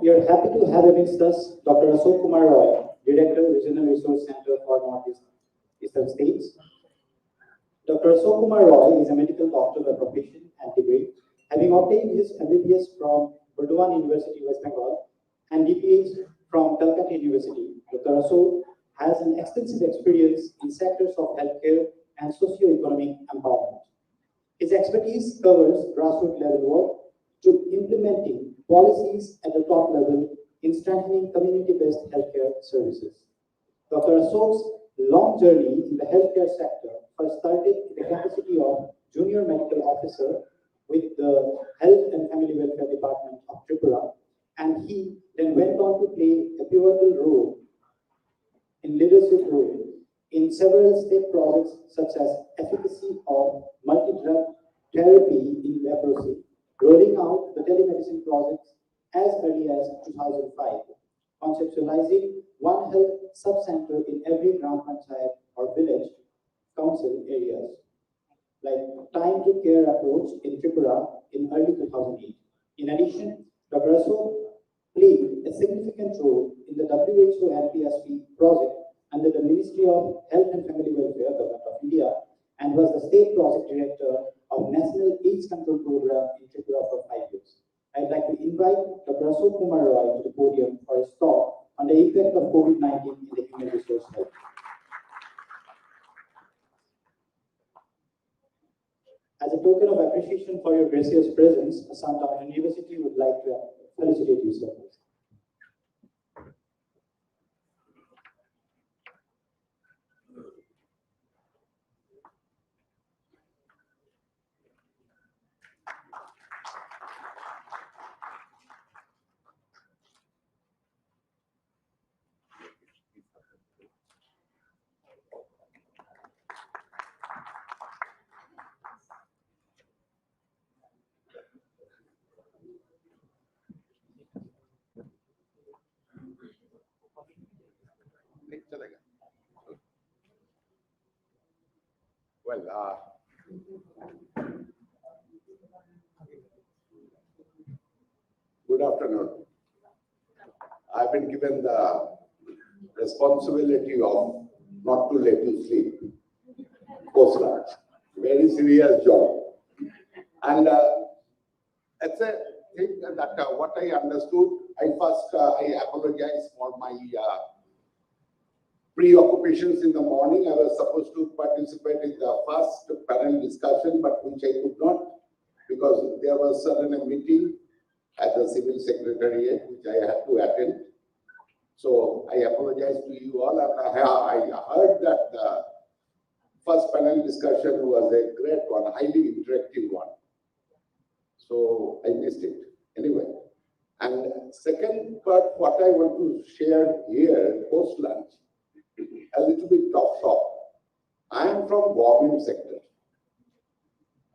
We are happy to have amidst us Dr. Ashok Kumar Roy, Director, Regional Resource Center for Northeastern States. Dr. Ashok Kumar Roy is a medical doctor by profession and degree, having obtained his MBBS from Burdwan University, West Bengal, and DPH from Calcutta University. Dr. Ashok has an extensive experience in sectors of healthcare and socio-economic empowerment. His expertise covers grassroots level work to implementing policies at the top level in strengthening community-based healthcare services. Dr. Ashok's long journey in the healthcare sector first started in the capacity of Junior Medical Officer with the Health and Family Welfare Department of Tripura, and he then went on to play a pivotal role in leadership role in several state projects such as efficacy of multi-drug therapy in leprosy, rolling out the telemedicine projects as early as 2005, conceptualizing One Health sub-center in every Gram Panchayat or village council areas, like time to care approach in Tripura in early 2008. In addition, Dr. Ashok played a significant role in the WHO NPSP project under the Ministry of Health and Family Welfare, Government of India, and was the State Project Director of National AIDS Control Program in Tripura for 5 years. I'd like to invite Dr. Ashok Kumar Roy to the podium for his talk on the impact of COVID-19 in the human resource health. As a token of appreciation for your gracious presence, Assam University would like to felicitate you, sir. Well, good afternoon. I've been given the responsibility of not to let you sleep post-lunch. Very serious job. And it's a thing that what I understood, I apologize for my preoccupations in the morning. I was supposed to participate in the first panel discussion, but which I could not because there was suddenly a meeting at the Civil Secretariat which I had to attend. So I apologize to you all. And I heard that the first panel discussion was a great one, highly interactive one. So I missed it. Anyway, and second part, what I want to share here post-lunch, a little bit tough talk. I am from government sector.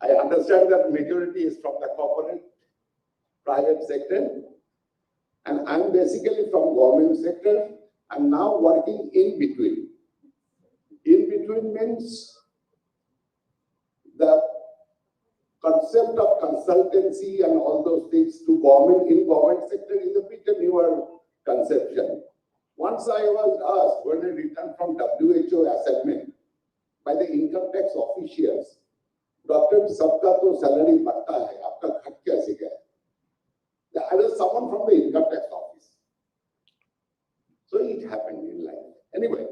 I understand that majority is from the corporate, private sector, and I'm basically from government sector. I'm now working in between. In between means the concept of consultancy and all those things to government in government sector is a bit a newer conception. Once I was asked when I returned from WHO assignment by the income tax officials, Doctor, sabka to salary batta hai, aapka khat kaise gaya? I was someone from the income tax office. So it happened in life. Anyway,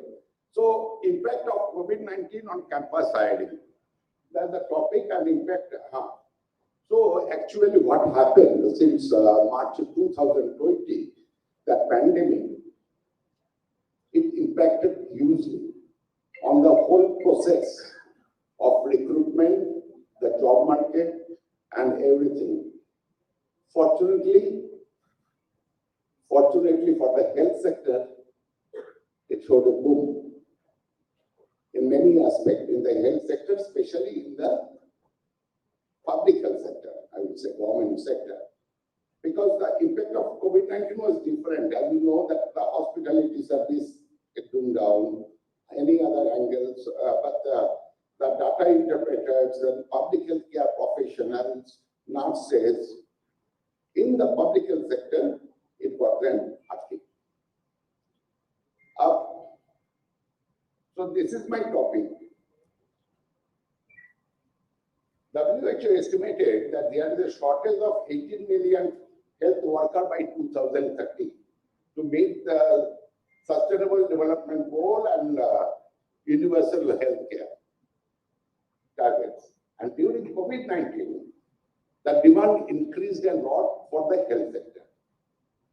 so impact of COVID-19 on campus hiring. That's the topic and impact. So actually what happened since March 2020, that pandemic, it impacted hugely on the whole process of recruitment, the job market, and everything. Fortunately for the health sector, it showed a boom in many aspects in the health sector, especially in the public health sector, I would say government sector. Because the impact of COVID-19 was different. As you know that the hospitality service it went down, any other angles, but the data interpreters and public health care professionals, nurses, in the public health sector, 20% asking. So this is my topic. WHO estimated that there is a shortage of 18 million health workers by 2030 to meet the Sustainable Development Goal and universal health care targets. And during COVID-19, the demand increased a lot for the health sector.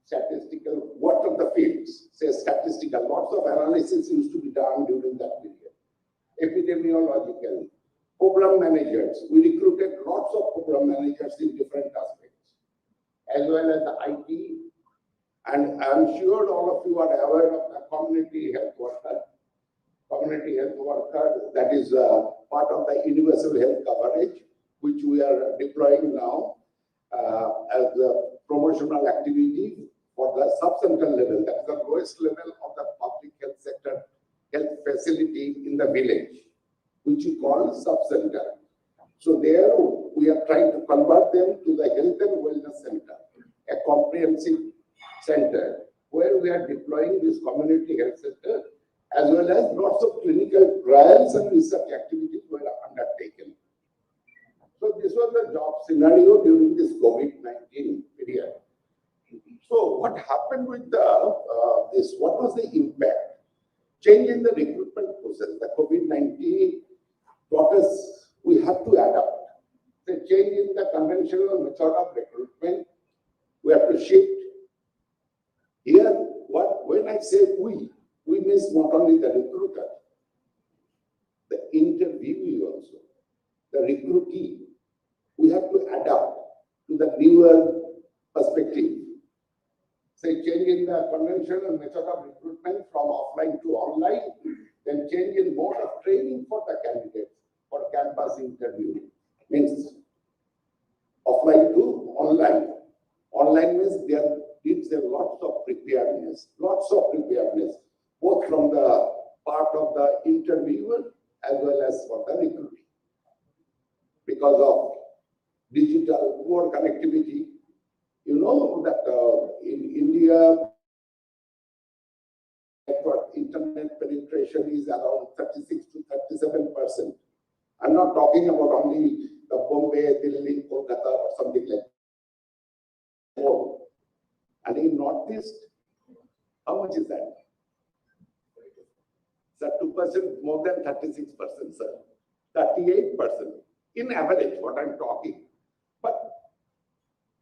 Statistical, what of the fields, say statistical, lots of analysis used to be done during that period. Epidemiological, program managers, we recruited lots of program managers in different aspects, as well as the IT, and I'm sure all of you are aware of the community health worker. Community health worker, that is part of the universal health coverage, which we are deploying now as a promotional activity for the sub-central level, that's the lowest level of the public health sector health facility in the village, which we call sub-center. So there we are trying to convert them to the health and wellness center, a comprehensive center where we are deploying this community health center, as well as lots of clinical trials and research activities were undertaken. So this was the job scenario during this COVID-19 period. So what happened with this? What was the impact? Change in the recruitment process. The COVID-19 taught us we have to adapt. The change in the conventional method of recruitment, we have to shift. Here, when I say we means not only the recruiter, the interviewee also, the recruitee. We have to adapt to the newer perspective. Say change in the conventional method of recruitment from offline to online, then change in mode of training for the candidates for campus interview. Means offline to online. Online means there needs a lots of preparedness, both from the part of the interviewer as well as for the recruiting. Because of digital poor connectivity, you know that in India, internet penetration is around 36 to 37%. I'm not talking about only the Bombay, Delhi, Kolkata, or something like that. And in Northeast, how much is that? Sir, 2% more than 36%, sir. 38%. In average, what I'm talking. But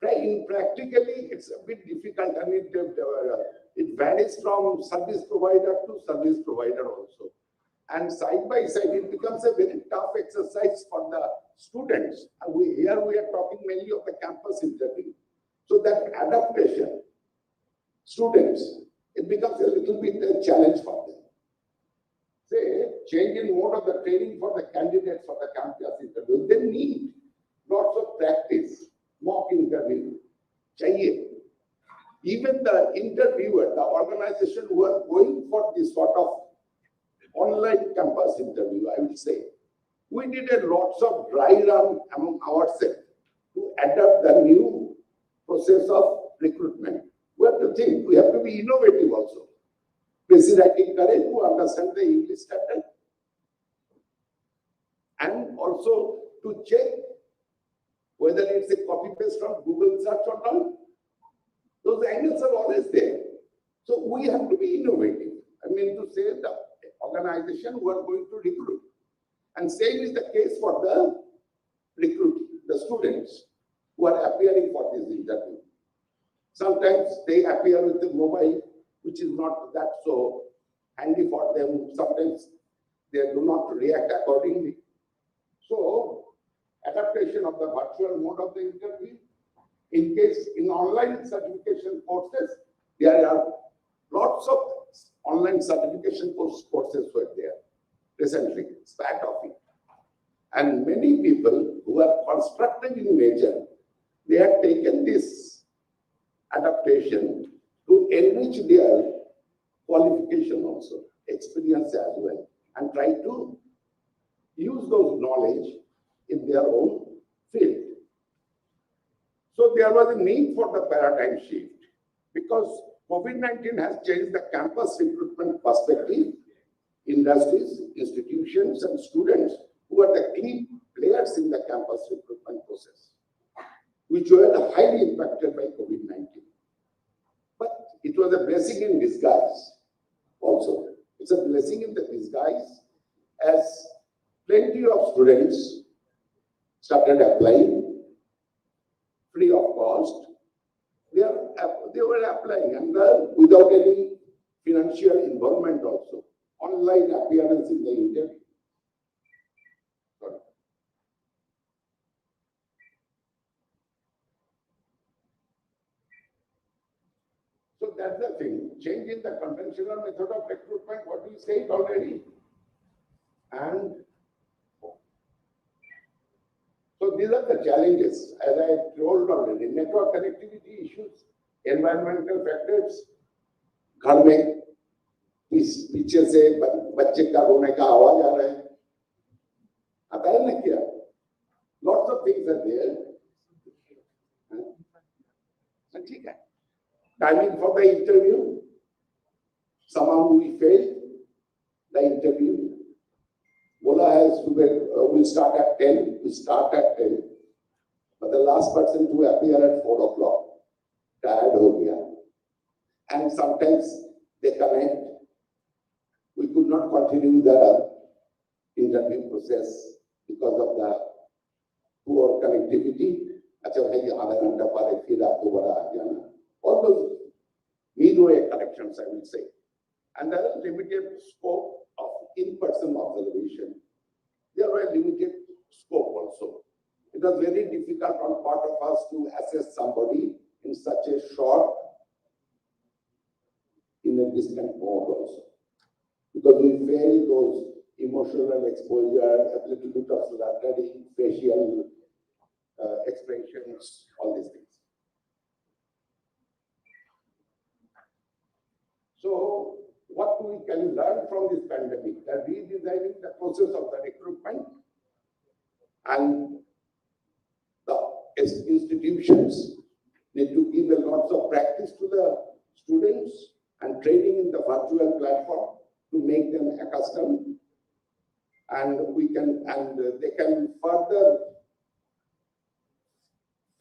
practically, it's a bit difficult. I mean, it varies from service provider to service provider also. And side by side, it becomes a very tough exercise for the students. Here we are talking mainly of the campus interview. So that adaptation, students, it becomes a little bit a challenge for them. Say, change in mode of the training for the candidates for the campus interview. They need lots of practice, mock interview. Even the interviewer, the organization who are going for this sort of online campus interview, I would say, we did a lots of dry run among ourselves to adapt the new process of recruitment. We have to think, we have to be innovative also. Basic writing courage to understand the English standard. And also to check whether it's a copy paste from Google search or not. Those angles are always there. So we have to be innovative. I mean to say the organization who are going to recruit. And same is the case for the the students who are appearing for this interview. Sometimes they appear with the mobile, which is not that so handy for them. Sometimes they do not react accordingly. So, adaptation of the virtual mode of the interview. In case in online certification courses, there are lots of online certification courses were there recently, spat of it. And many people who are constructing in nature, they have taken this adaptation to enrich their qualification also, experience as well, and try to use those knowledge in their own field. So there was a need for the paradigm shift because COVID-19 has changed the campus recruitment perspective. Industries, institutions, and students who are the key players in the campus recruitment process, which were highly impacted by COVID-19. But it was a blessing in disguise also. It's a blessing in the disguise as plenty of students started applying free of cost. They were applying and without any financial involvement also. Online appearance in the interview. Sorry. So that's the thing. Change in the conventional method of recruitment, what we said already. And so these are the challenges, as I told already. Network connectivity issues, environmental factors, घर में पीछे से बच्चे का रोने का आवाज आ रहा है, आता है ना क्या? Lots of things are there. ठीक है. Timing for the interview. Somehow we failed the interview. Bola has we'll start at 10. We start at 10. But the last person to appear at 4 o'clock. Tired ho gaya. And sometimes they connect. We could not continue the interview process because of the poor connectivity. अच्छा भाई आधा घंटा पहले फिर आपको बड़ा आ जाना. All those midway connections, I will say. And there is limited scope of in-person observation. There were limited scope also. It was very difficult on part of us to assess somebody in such a short, in a distant mode also. Because we fail those emotional exposure, a little bit of stuttering, facial expressions, all these things. So, what we can learn from this pandemic, the redesigning the process of the recruitment and the institutions need to give a lot of practice to the students and training in the virtual platform to make them accustomed, and they can further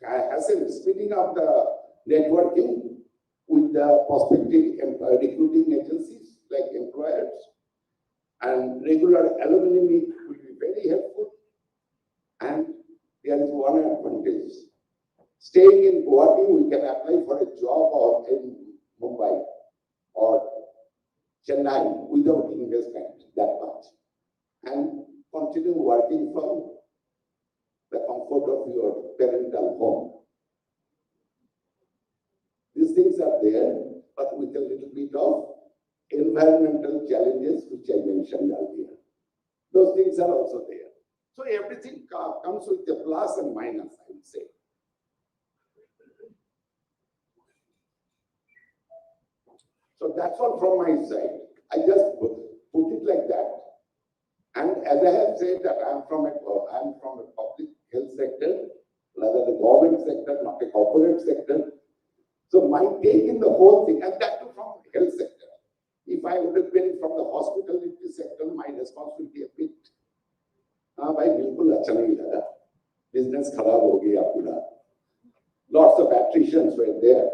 hasten speeding up the networking with the prospective recruiting agencies like employers, and regular alumni meet will be very helpful. And there is one advantage. Staying in Guwahati, we can apply for a job or in Mumbai or Chennai without investment that much, and continue working from the comfort of your parental home. These things are there, but with a little bit of environmental challenges, which I mentioned earlier. Those things are also there. So everything comes with a plus and minus, I would say. So that's all from my side. I just put it like that. And as I have said that I'm from a public health sector, rather the government sector, not a corporate sector. So my take in the whole thing, and that too from the health sector. If I would have been from the hospitality sector, my responsibility a bit. भाई बिल्कुल अच्छा नहीं लगा. Business खराब हो गया पूरा. Lots of attritions were there.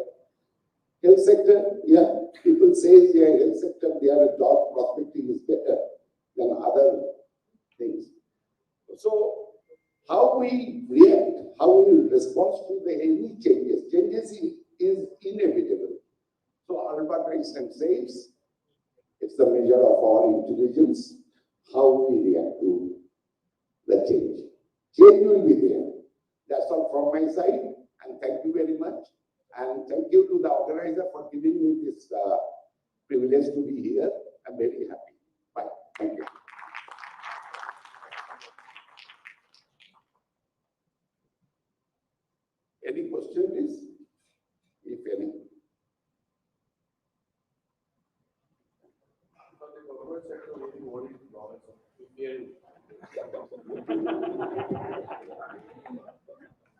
Health sector, yeah, people say, yeah, health sector, their job prospecting is better than other things. So, how we react, how we respond to the any changes is inevitable. So, Albert Einstein says, it's the measure of our intelligence, how we react to the change. Change will be there. That's all from my side, and thank you very much. And thank you to the organizer for giving me this privilege to be here. I'm very happy. Bye. Thank you. Any question, please? If any.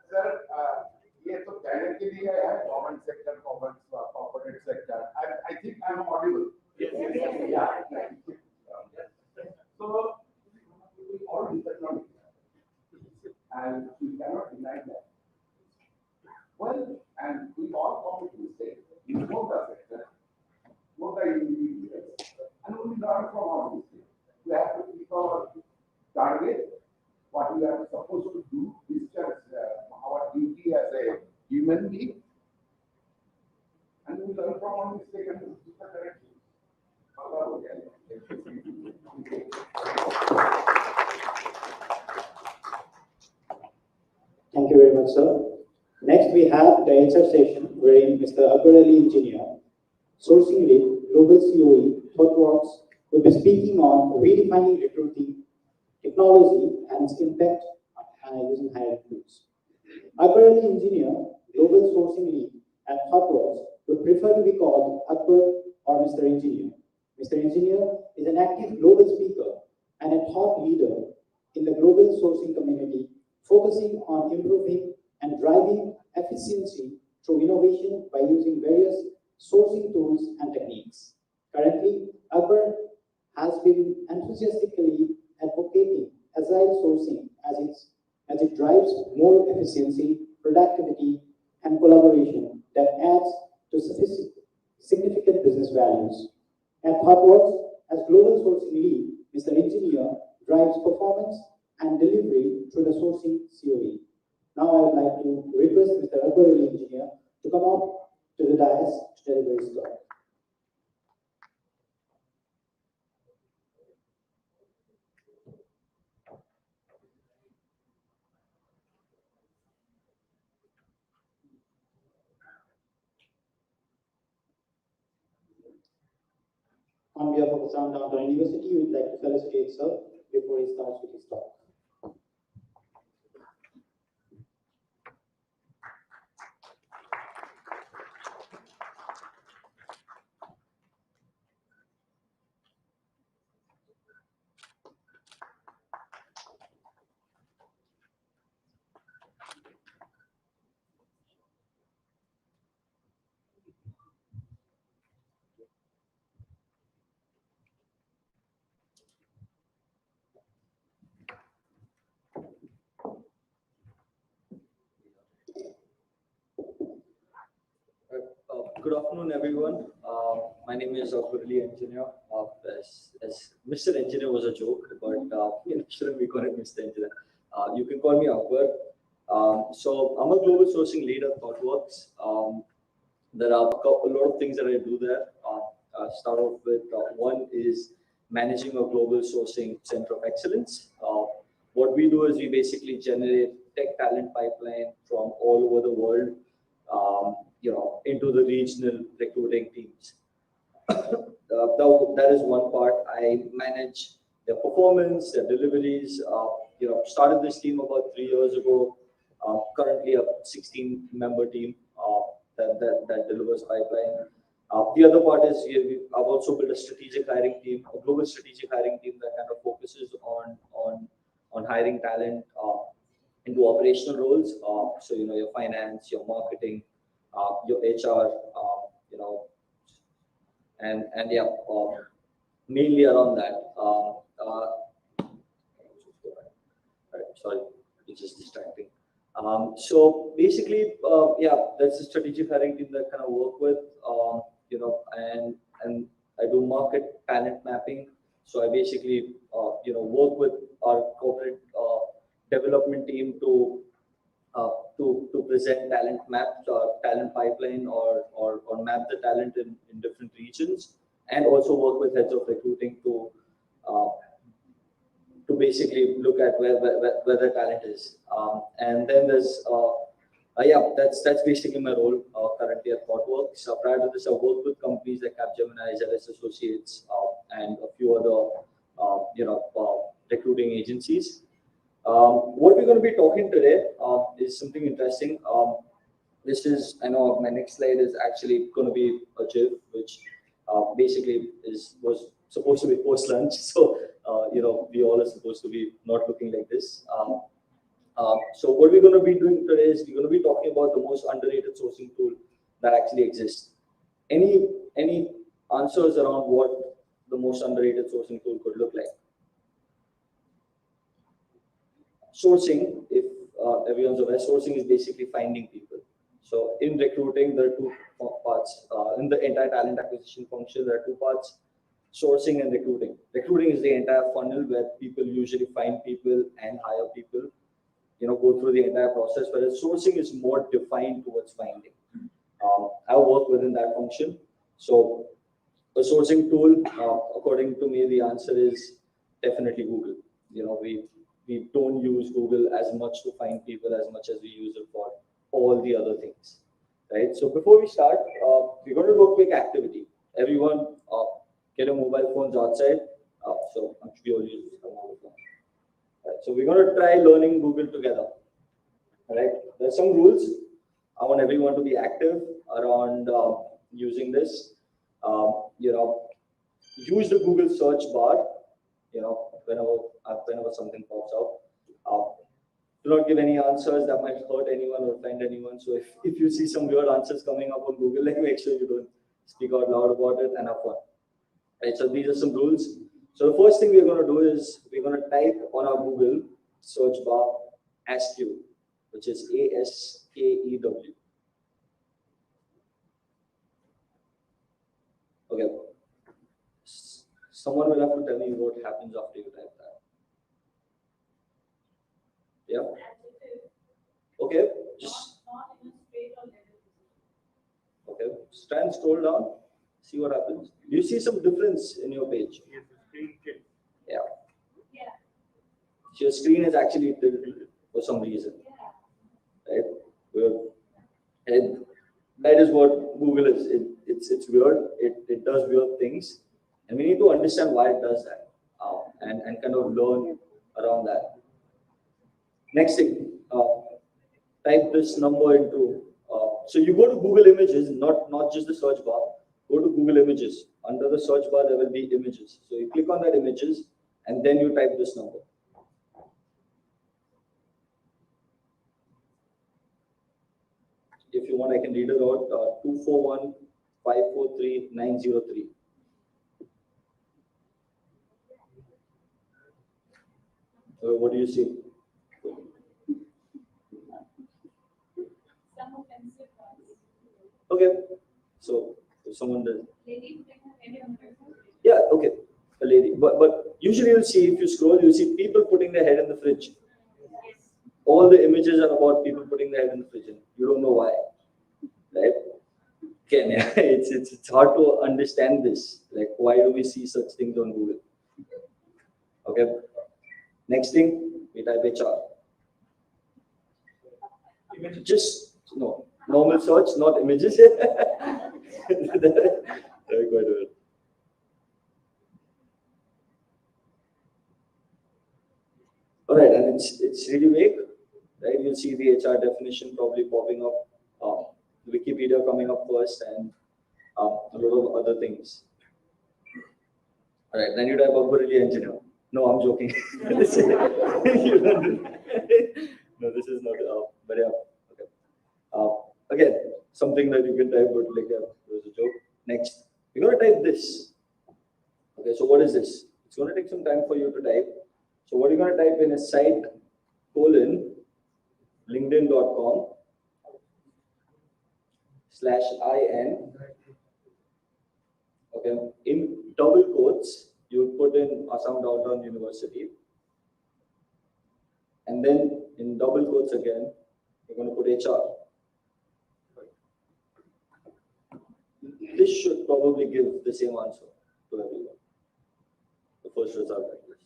Sir, ये तो कहने के लिए है government sector, corporate sector. I think I'm audible. Yes. Yeah. So we all disagree, and we cannot deny that. Well, and we all commit mistakes in both the sector, both the individuals, and we learn from our mistakes. We have to keep our target, what we are supposed to do, discharge our duty as a human being, and we learn from our mistake and do the correction. Thank you very much, sir. Next, we have the answer session wherein Mr. Akbar Ali Engineer, Sourcing Lead, Global COE, ThoughtWorks, will be speaking on redefining recruiting, technology, and its impact on using hiring tools. Akbar Ali Engineer, Global Sourcing Lead at ThoughtWorks, would prefer to be called Akbar or Mr. Engineer. Mr. Engineer is an active global speaker and a thought leader in the global sourcing community, focusing on improving and driving efficiency through innovation by using various sourcing tools and techniques. Currently, Akbar has been enthusiastically advocating Agile Sourcing as it drives more efficiency, productivity, and collaboration that adds to significant business values. At ThoughtWorks, as Global Sourcing Lead, Mr. Engineer drives performance and delivery through the sourcing COE. Now I would like to request Mr. Akbar Ali Engineer to come up to the dais to deliver his talk. On behalf of Assam Downtown University, we would like to felicitate sir before he starts with his talk. Good afternoon, everyone. My name is Akbar Ali Engineer. As Mr. Engineer was a joke, but shouldn't be called Mr. Engineer. You can call me Akbar. So I'm a global sourcing lead at ThoughtWorks. There are a lot of things that I do there. Start off with one is managing a global sourcing center of excellence. What we do is we basically generate tech talent pipeline from all over the world. Into the regional recruiting teams. That is one part. I manage their performance, their deliveries. Started this team about 3 years ago. Currently a 16-member team that delivers pipeline. The other part is I've also built a strategic hiring team, a global strategic hiring team that kind of focuses on hiring talent into operational roles. So your finance, your marketing, your HR, mainly around that. Sorry, it's just distracting. So basically, that's a strategic hiring team that kind of work with, and I do market talent mapping. So I basically, work with our corporate development team to present talent maps or talent pipeline or map the talent in different regions, and also work with heads of recruiting to basically look at where the talent is. And then there's that's basically my role currently at ThoughtWorks. Prior to this, I worked with companies like Capgemini, ZS Associates, and a few other recruiting agencies. What we're going to be talking today is something interesting. This is, I know my next slide is actually going to be a GIF, which basically was supposed to be post lunch. So, we all are supposed to be not looking like this. So what we're going to be doing today is we're going to be talking about the most underrated sourcing tool that actually exists. Any answers around what the most underrated sourcing tool could look like? Sourcing, if everyone's aware, sourcing is basically finding people. So in recruiting, there are two parts. In the entire talent acquisition function, there are two parts: sourcing and recruiting. Recruiting is the entire funnel where people usually find people and hire people, go through the entire process, whereas sourcing is more defined towards finding. I work within that function. So a sourcing tool, according to me, the answer is definitely Google. We don't use Google as much to find people as much as we use it for all the other things, right? So before we start, we're going to do a quick activity. Everyone, get your mobile phones outside. So I'm sure we all use a mobile phone. Right, so we're going to try learning Google together. All right, there's some rules. I want everyone to be active around using this. Use the Google search bar. Whenever something pops up. Do not give any answers that might hurt anyone or offend anyone. So if you see some weird answers coming up on Google, make sure you don't speak out loud about it and have fun. Right, so these are some rules. So the first thing we're going to do is we're going to type on our Google search bar AskU, which is ASKEW. Okay. Someone will have to tell me what happens after you type that. Yeah. Okay. Okay. Just try and scroll down. See what happens. Do you see some difference in your page? Yeah. So your screen is actually tilted for some reason. Right? And that is what Google is. It's weird. It does weird things. And we need to understand why it does that. And kind of learn around that. Next thing, type this number into. So you go to Google Images, not just the search bar. Go to Google Images. Under the search bar, there will be images. So you click on that images, and then you type this number. If you want, I can read it out. 241543903. What do you see? Okay. So if someone does. Yeah, okay. A lady. But usually you'll see, if you scroll, you'll see people putting their head in the fridge. All the images are about people putting their head in the fridge. You don't know why. Right? Again, yeah, it's hard to understand this. Like, why do we see such things on Google? Okay. Next thing, we type HR. Just normal search, not images. Very good. All right, and it's really vague, right? You'll see the HR definition probably popping up, Wikipedia coming up first, and a lot of other things. All right, then you type Upgrade engineer. No, I'm joking. No, this is not. But yeah, okay. Again, something that you can type, but like it was a joke. Next, you're gonna type this. Okay, so what is this? It's gonna take some time for you to type. So what you're gonna type in is site:/in. Okay, in double quotes, you put in Assam Downtown University. And then in double quotes again, you're going to put HR. This should probably give the same answer to everyone. The first result like this.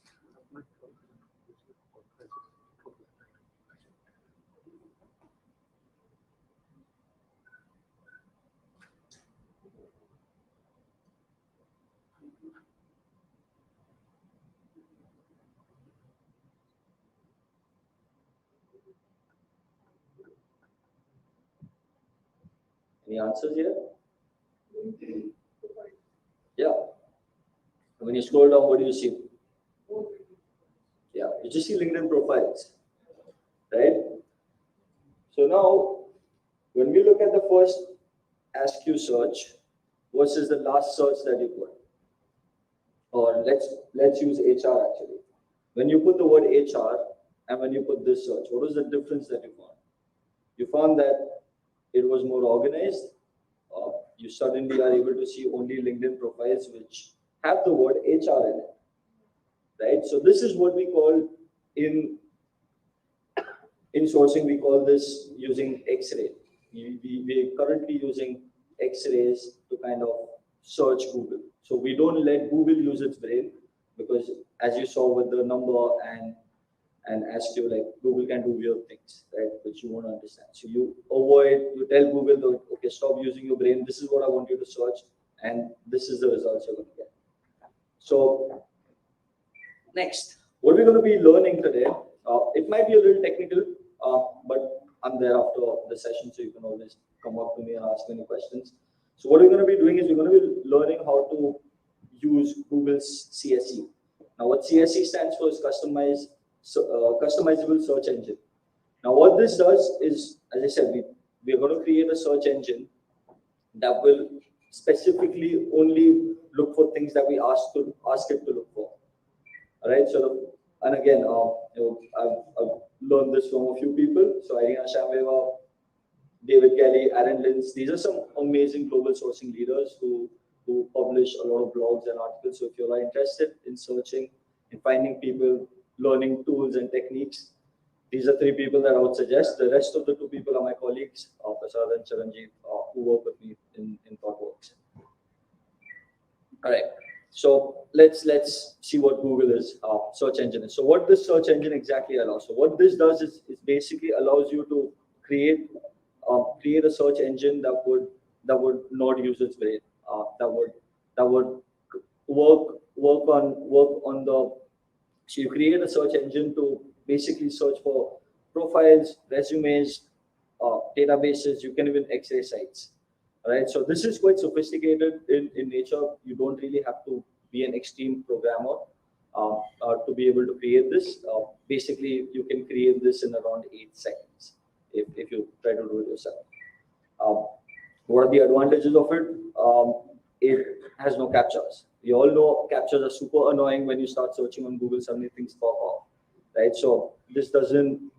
Any answers here? Yeah. When you scroll down, what do you see? Yeah, you just see LinkedIn profiles, right? So now, when we look at the first AskU search versus the last search that you put, or let's use HR actually. When you put the word HR and when you put this search, what was the difference that you found? You found that it was more organized. You suddenly are able to see only LinkedIn profiles which have the word HR in it, right? So this is what we call in sourcing, we call this using X-ray. We're currently using X-rays to kind of search Google. So we don't let Google use its brain, because as you saw with the number and ask you, like, Google can do weird things, right, which you won't understand. So you tell Google, that, okay, stop using your brain. This is what I want you to search, and this is the results you're going to get. So next, what we're going to be learning today, it might be a little technical, but I'm there after the session, so you can always come up to me and ask any questions. So what we're going to be doing is we're going to be learning how to use Google's CSE. Now, what CSE stands for is customizable search engine. Now, what this does is, as I said, we are going to create a search engine that will specifically only look for things that we ask it to look for. All right. So, and again, I've learned this from a few people. So, Irina Shamveva, David Kelly, Aaron Lins. These are some amazing global sourcing leaders who publish a lot of blogs and articles. So, if you're interested in searching and finding people, learning tools and techniques, these are 3 people that I would suggest. The rest of the 2 people are my colleagues, Prasad and Charanjeev, who work with me in ThoughtWorks. All right. So let's see what Google is, search engine is. So what this search engine exactly allows. So what this does is basically allows you to create a search engine that would not use its brain. That would work on the. So you create a search engine to basically search for profiles, resumes, databases. You can even X-ray sites. Right, so this is quite sophisticated in nature. You don't really have to be an extreme programmer to be able to create this. Basically, you can create this in around 8 seconds if you try to do it yourself. What are the advantages of it? It has no captchas. We all know captchas are super annoying when you start searching on Google. Suddenly things pop up, right? So this doesn't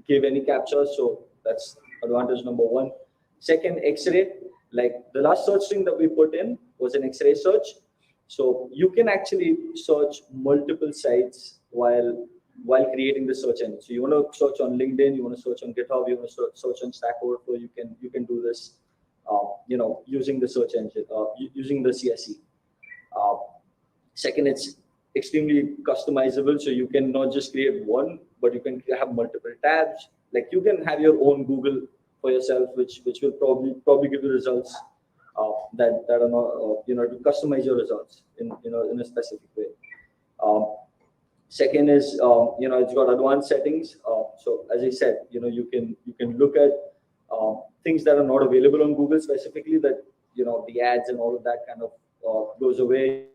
give any captchas. So that's advantage number 1. Second, X-ray. Like the last search string that we put in was an X-ray search. So you can actually search multiple sites while creating the search engine. So you want to search on LinkedIn, you want to search on GitHub, you want to search on Stack Overflow. You can do this, using the search engine, using the CSE. Second, it's extremely customizable. So you can not just create one, but you can have multiple tabs. Like you can have your own Google for yourself, which will probably give you results that are not, to customize your results in a specific way. Second is, it's got advanced settings. So as I said, you can look at things that are not available on Google specifically, that, the ads and all of that kind of goes away.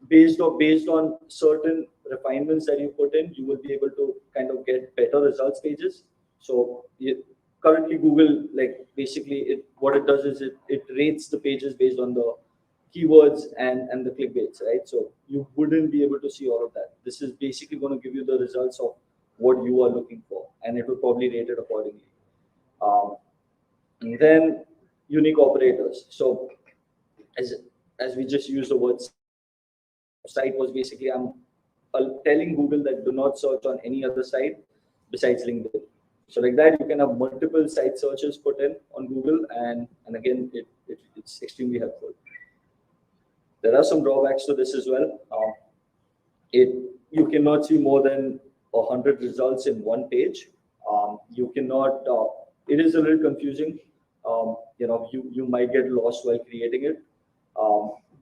Based on certain refinements that you put in, you will be able to kind of get better results pages. So currently Google, like basically what it does is it rates the pages based on the keywords and the clickbaits, right? So you wouldn't be able to see all of that. This is basically going to give you the results of what you are looking for, and it will probably rate it accordingly. And then unique operators. So as we just used the word site, was basically I'm telling Google that do not search on any other site besides LinkedIn. So like that, you can have multiple site searches put in on Google, and again, it's extremely helpful. There are some drawbacks to this as well. You cannot see more than 100 results in one page. You cannot. It is a little confusing. You might get lost while creating it.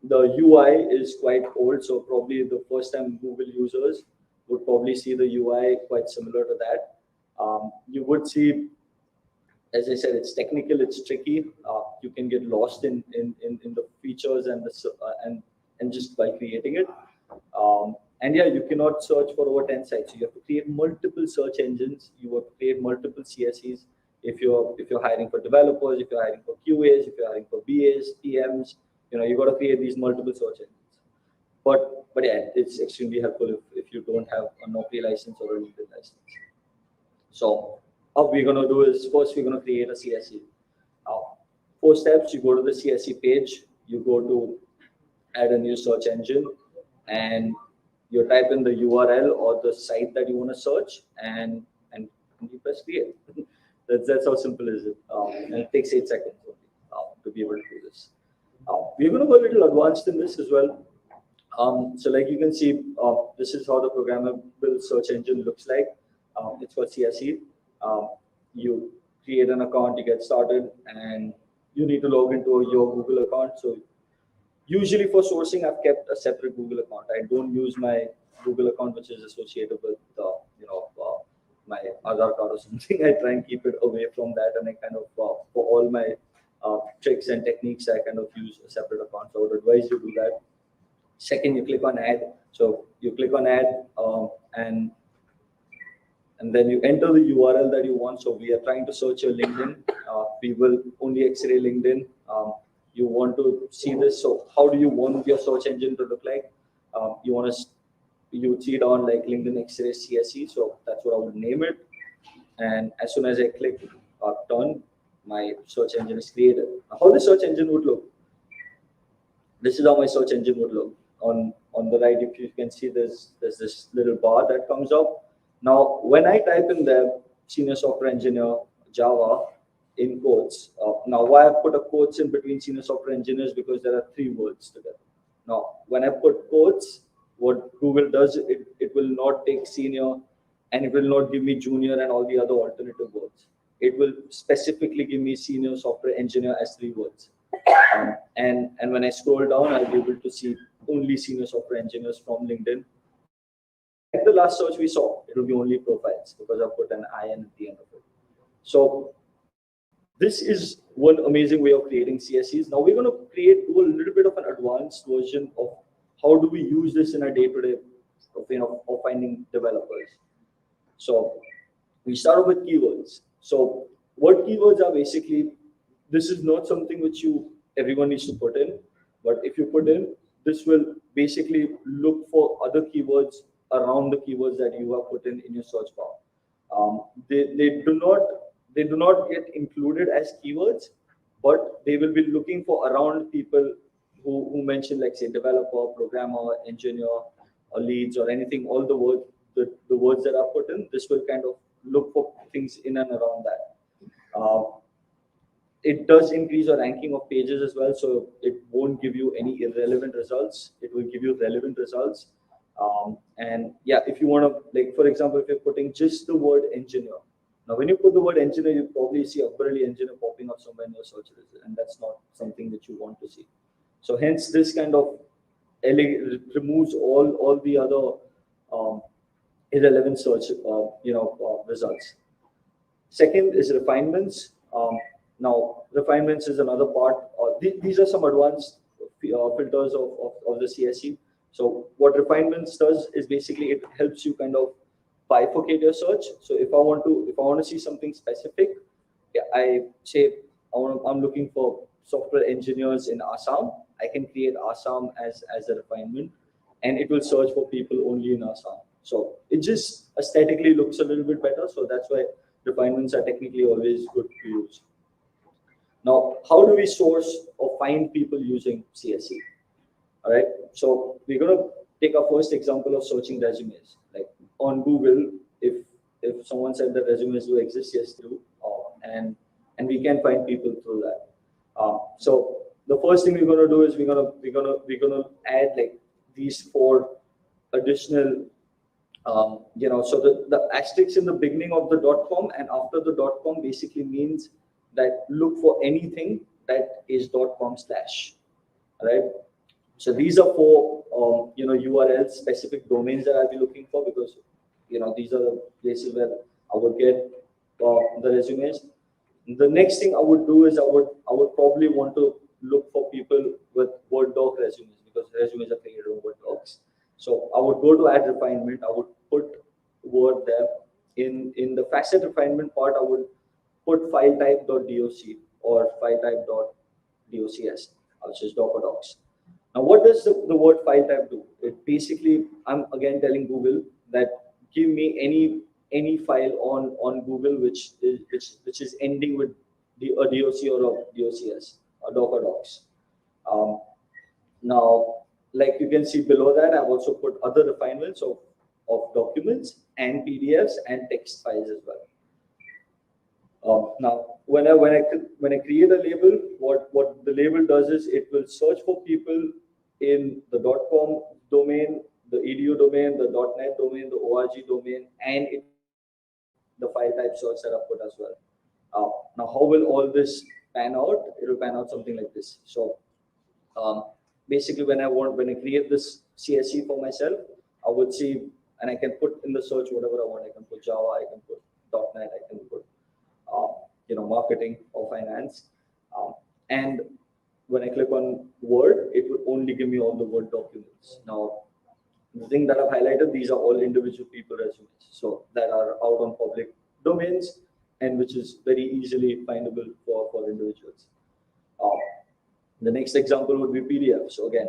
The UI is quite old, so probably the first time Google users would probably see the UI quite similar to that. You would see, as I said, it's technical, it's tricky. You can get lost in the features and just by creating it. And yeah, you cannot search for over 10 sites. So you have to create multiple search engines. You have to create multiple CSEs. If you're hiring for developers, if you're hiring for QAs, if you're hiring for BAs, PMs, you got to create these multiple search engines. But yeah, it's extremely helpful if you don't have a Naukri license or a LinkedIn license. So what we're going to do is first we're going to create a CSE. 4 steps: you go to the CSE page, you go to add a new search engine, and you type in the URL or the site that you want to search, and you press create. That's how simple is it. And it takes 8 seconds only to be able to do this. We're going to go a little advanced in this as well. So like you can see, this is how the programmable search engine looks like. It's called CSE. You create an account, you get started, and you need to log into your Google account. So usually for sourcing, I've kept a separate Google account. I don't use my Google account, which is associated with my Aadhaar card or something. I try and keep it away from that, and I kind of for all my tricks and techniques, I kind of use a separate account. So I would advise you to do that. Second, you click on add. So you click on add, and then you enter the URL that you want. So we are trying to search your LinkedIn. We will only X-ray LinkedIn. You want to see this. So how do you want your search engine to look like? You would see it on like LinkedIn X-ray CSE. So that's what I would name it. And as soon as I click done, my search engine is created. How the search engine would look? This is how my search engine would look. On the right, if you can see, there's this little bar that comes up. Now, when I type in there senior software engineer Java in quotes, now why I put a quotes in between senior software engineers, because there are 3 words together. Now, when I put quotes, what Google does, it will not take senior, and it will not give me junior and all the other alternative words. It will specifically give me senior software engineer as 3 words. And when I scroll down, I'll be able to see only senior software engineers from LinkedIn. Like the last search we saw, it will be only profiles, because I put an IN at the end of it. So this is one amazing way of creating CSEs. Now we're going to do a little bit of an advanced version of how do we use this in a day-to-day of finding developers. So we start off with keywords. So what keywords are basically, this is not something which everyone needs to put in, but if you put in, this will basically look for other keywords around the keywords that you have put in your search bar. They do not get included as keywords, but they will be looking for around people who mention, like say developer, programmer, engineer, or leads, or anything. All the words that are put in, this will kind of look for things in and around that. It does increase your ranking of pages as well, so it won't give you any irrelevant results. It will give you relevant results. And yeah, if you want to, like for example, if you're putting just the word engineer, now when you put the word engineer, you probably see Upperly engineer popping up somewhere in your search result, and that's not something that you want to see. So hence this kind of removes all the other irrelevant search results. Second is refinements. Now refinements is another part. These are some advanced filters of the CSE. So what refinements does is basically it helps you kind of bifurcate your search. So if I want to see something specific, I say I'm looking for software engineers in Assam. I can create Assam as a refinement, and it will search for people only in Assam. So it just aesthetically looks a little bit better. So that's why refinements are technically always good to use. Now, how do we source or find people using CSE? All right. So we're going to take our first example of searching resumes. Like on Google, if someone said that resumes do exist, yes, do, and we can find people through that. So the first thing we're going to do is we're going to add like these 4 additional, so the asterisks in the beginning of the .com and after the .com basically means that look for anything that is .com/. Right. So these are 4 URLs, specific domains that I'll be looking for, because these are the places where I would get the resumes. The next thing I would do is I would probably want to look for people with Word doc resumes, because resumes are created on Word docs. So I would go to add refinement. I would put word there. In the facet refinement part, I would put file type.doc or file type.docs, which is Docker docs. Now, what does the word file type do? It basically, I'm again telling Google that give me any file on Google which is ending with a doc or a docs or Docker docs. Now, like you can see below that, I've also put other refinements of documents and PDFs and text files as well. Now, when I create a label, what the label does is it will search for people in the .com domain, the edu domain, the .net domain, the org domain, and the file type search that I put as well. Now, how will all this pan out? It will pan out something like this. So, basically, when I create this CSV for myself, I would see, and I can put in the search whatever I want. I can put Java, I can put .net, I can put marketing or finance, and when I click on Word, it will only give me all the Word documents. Now, the thing that I've highlighted, these are all individual people resumes, so that are out on public domains and which is very easily findable for individuals. The next example would be PDF. So again,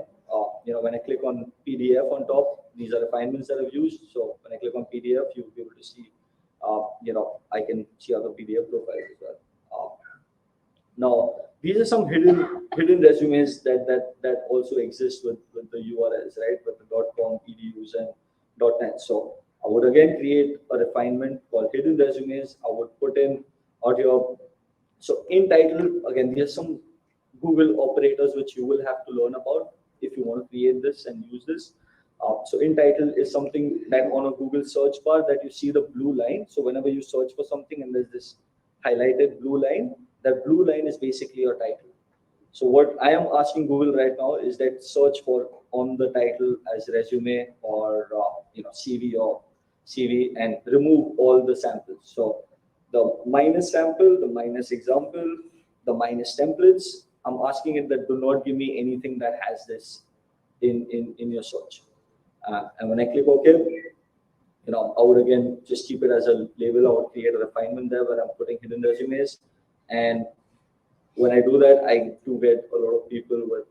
when I click on PDF on top, these are refinements that I've used. So when I click on PDF, you'll be able to see, I can see other PDF profiles as well. Now, these are some hidden resumes that also exist with the URLs, right? With the .com, edus, and .net. So I would again create a refinement called hidden resumes. I would put in audio. So in title, again, there's some Google operators which you will have to learn about if you want to create this and use this. So in title is something that on a Google search bar that you see the blue line. So whenever you search for something and there's this highlighted blue line, that blue line is basically your title. So what I am asking Google right now is that search for on the title as resume or CV and remove all the samples. So the minus sample, the minus example, the minus templates, I'm asking it that do not give me anything that has this in your search. And when I click OK, I would again just keep it as a label. I would create a refinement there where I'm putting hidden resumes. And when I do that, I do get a lot of people with,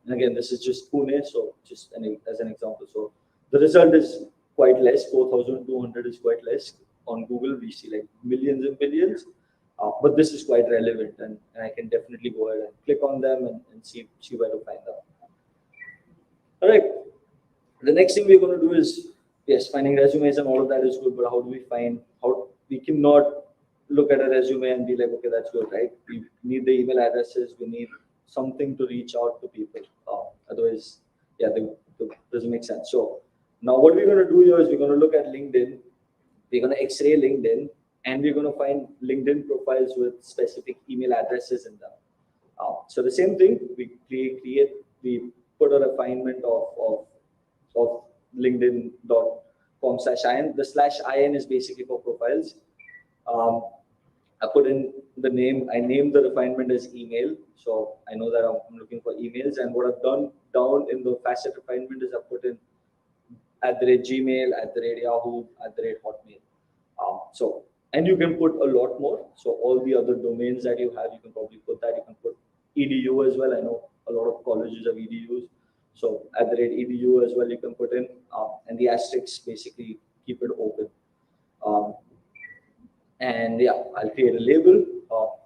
and again, this is just Pune, so just as an example. So the result is quite less, 4,200 is quite less. On Google, we see like millions and billions. But this is quite relevant, and I can definitely go ahead and click on them and see where to find them. All right. The next thing we're going to do is, yes, finding resumes and all of that is good, but how we cannot look at a resume and be like, okay, that's good, right? We need the email addresses, we need something to reach out to people. Otherwise, yeah, it doesn't make sense. So now what we're going to do here is we're going to look at LinkedIn, we're going to X-ray LinkedIn, and we're going to find LinkedIn profiles with specific email addresses in them. So the same thing, we put a refinement of linkedin.com/in. The /in is basically for profiles. I put in the name, I named the refinement as email. So I know that I'm looking for emails, and what I've done down in the facet refinement is I put in @Gmail, @Yahoo, @Hotmail. And you can put a lot more. So all the other domains that you have, you can probably put that. You can put edu as well. I know a lot of colleges have edus. So @edu as well, you can put in. And the asterisks basically keep it open. And yeah, I'll create a label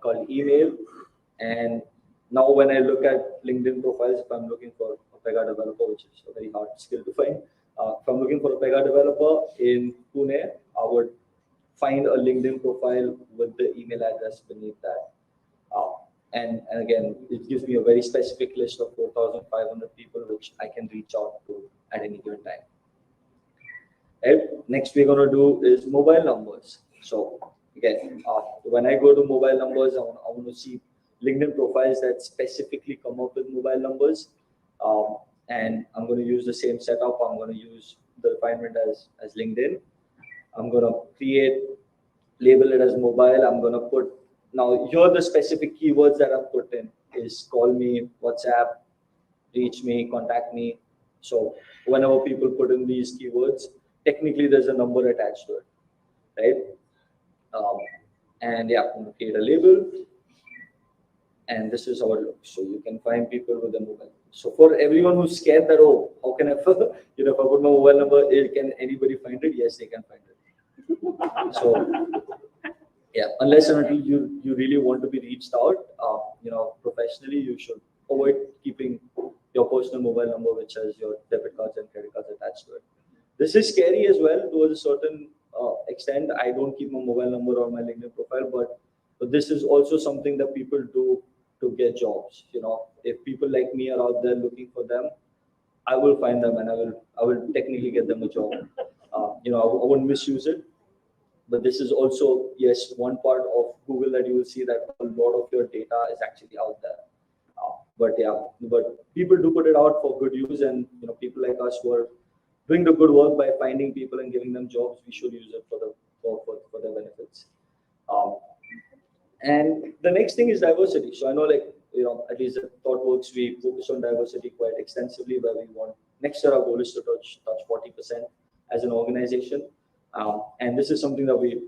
called email. And now when I look at LinkedIn profiles, if I'm looking for a Pega developer, which is a very hard skill to find, if I'm looking for a Pega developer in Pune, I would find a LinkedIn profile with the email address beneath that. And again, it gives me a very specific list of 4,500 people which I can reach out to at any given time. And next we're going to do is mobile numbers. So again, when I go to mobile numbers, I want to see LinkedIn profiles that specifically come up with mobile numbers. And I'm going to use the same setup. I'm going to use the refinement as LinkedIn. I'm going to label it as mobile. I'm going to put, now here the specific keywords that I've put in is call me, WhatsApp, reach me, contact me, So whenever people put in these keywords, technically there's a number attached to it, right? And yeah, I'm gonna create a label, and this is how it looks. So you can find people with a mobile. So for everyone who's scared that, oh, how can I, if I put my mobile number, can anybody find it? Yes, they can find it. So yeah, unless and until you really want to be reached out, professionally, you should avoid keeping your personal mobile number, which has your debit cards and credit cards attached to it. This is scary as well to a certain extent. I don't keep my mobile number on my LinkedIn profile, but this is also something that people do to get jobs. If people like me are out there looking for them, I will find them and I will technically get them a job. I won't misuse it. But this is also, yes, one part of Google that you will see that a lot of your data is actually out there. But people do put it out for good use, and people like us who are doing the good work by finding people and giving them jobs, we should use it for their benefits. And the next thing is diversity. So I know, at least at ThoughtWorks, we focus on diversity quite extensively, where we want, next year our goal is to touch 40% as an organization. And this is something that we,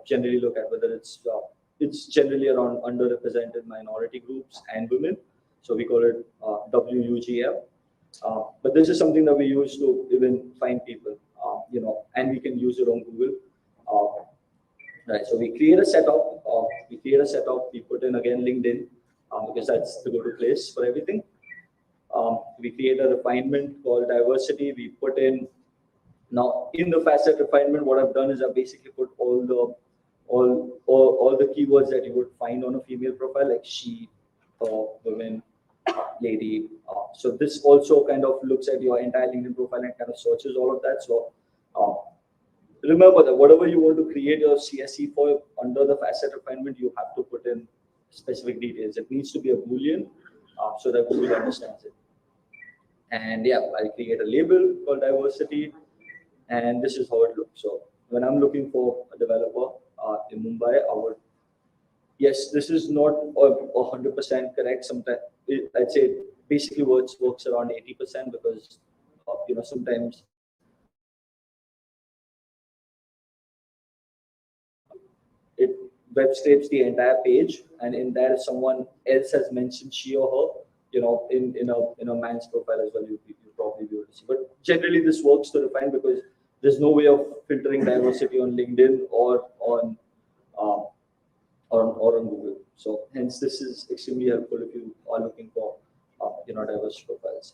generally look at, whether it's generally around underrepresented minority groups and women. So we call it WUGM. But this is something that we use to even find people, and we can use it on Google. Right. So we create a setup. We put in again LinkedIn, because that's the go-to place for everything. We create a refinement called diversity. We put in. Now, in the facet refinement, what I've done is I basically put all the keywords that you would find on a female profile, like she, women, lady. So this also kind of looks at your entire LinkedIn profile and kind of searches all of that. So remember that whatever you want to create your CSE for under the facet refinement, you have to put in specific details. It needs to be a Boolean, so that Google understands it. And yeah, I create a label called diversity. And this is how it looks. So when I'm looking for a developer in Mumbai, yes, this is not 100% correct. Sometimes I'd say basically works around 80%, because sometimes it web scrapes the entire page, and in that if someone else has mentioned she or her, in a man's profile as well, you probably be able to see. But generally this works to refine, because there's no way of filtering diversity on LinkedIn or on Google. So hence this is extremely helpful if you are looking for diverse profiles.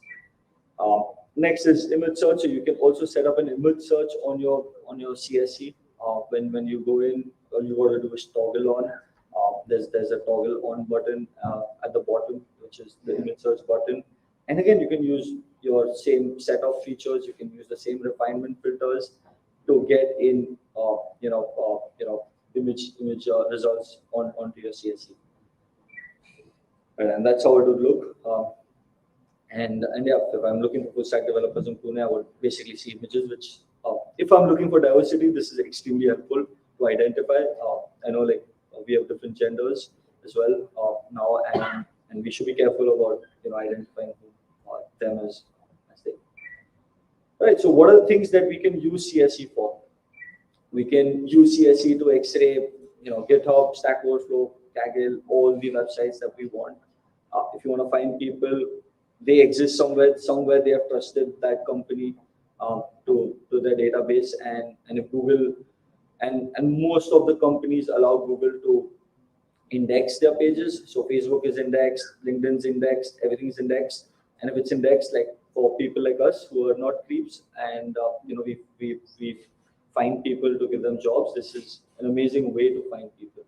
Next is image search. So you can also set up an image search on your CSE. When you go in, all you want to do is toggle on. There's a toggle on button at the bottom, which is the image search button. And again, you can use your same set of features. You can use the same refinement filters to get in, image results onto your CSE. Right, and that's how it would look. And yeah, if I'm looking for full stack developers in Pune, I would basically see images. Which, if I'm looking for diversity, this is extremely helpful to identify. I know we have different genders as well now, and we should be careful about identifying them as they. All right. So what are the things that we can use CSE for? We can use CSE to X-ray, GitHub, Stack Overflow, Kaggle, all the websites that we want. If you want to find people, they exist somewhere they have trusted that company to their database, and if Google and most of the companies allow Google to index their pages. So Facebook is indexed, LinkedIn's indexed, everything's indexed. And if it's indexed, like for people like us who are not creeps, and we find people to give them jobs, this is an amazing way to find people.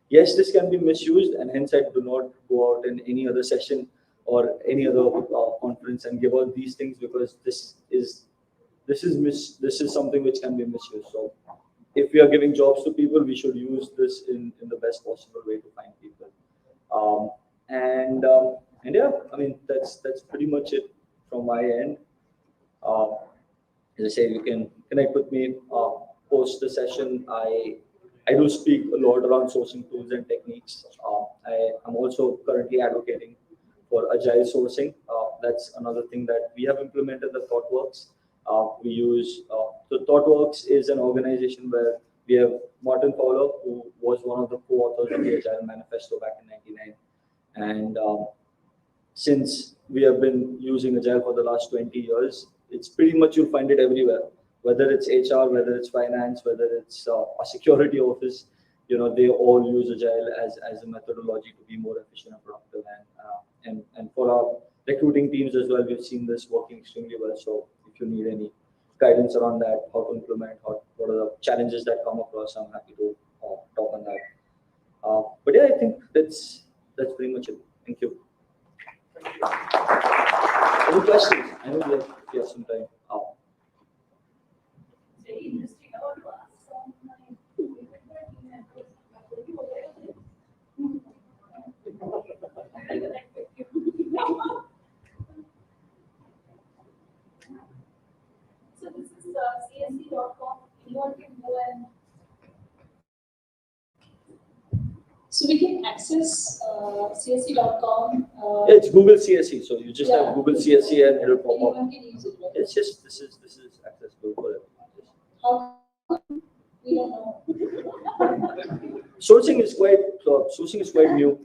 Yes, this can be misused, and hence I do not go out in any other session or any other conference and give out these things, because this is something which can be misused. So if we are giving jobs to people, we should use this in the best possible way to find people. And yeah, I mean that's pretty much it from my end. As I say, you can connect with me post the session. I do speak a lot around sourcing tools and techniques. I'm also currently advocating for Agile Sourcing. That's another thing that we have implemented, the ThoughtWorks. We use, so ThoughtWorks is an organization where we have Martin Fowler, who was one of the co-authors of the Agile Manifesto back in '99. And since we have been using Agile for the last 20 years, it's pretty much, you'll find it everywhere, whether it's HR, whether it's finance, whether it's a security office, they all use Agile as a methodology to be more efficient and productive. And for our recruiting teams as well, we've seen this working extremely well. So if you need any guidance around that, how to implement, what are the challenges that come across, I'm happy to talk on that. But yeah, I think that's pretty much it. Thank you. Any questions? I know we have some time. Very interesting. I want to ask some So this is csc.com. Anyone can go and so we can access csc.com. Yeah, it's Google CSE, so you just have Google CSE and it'll pop up. Anyone can use it, right? It's just this is accessible for everyone. How come? We don't know. Sourcing is quite new.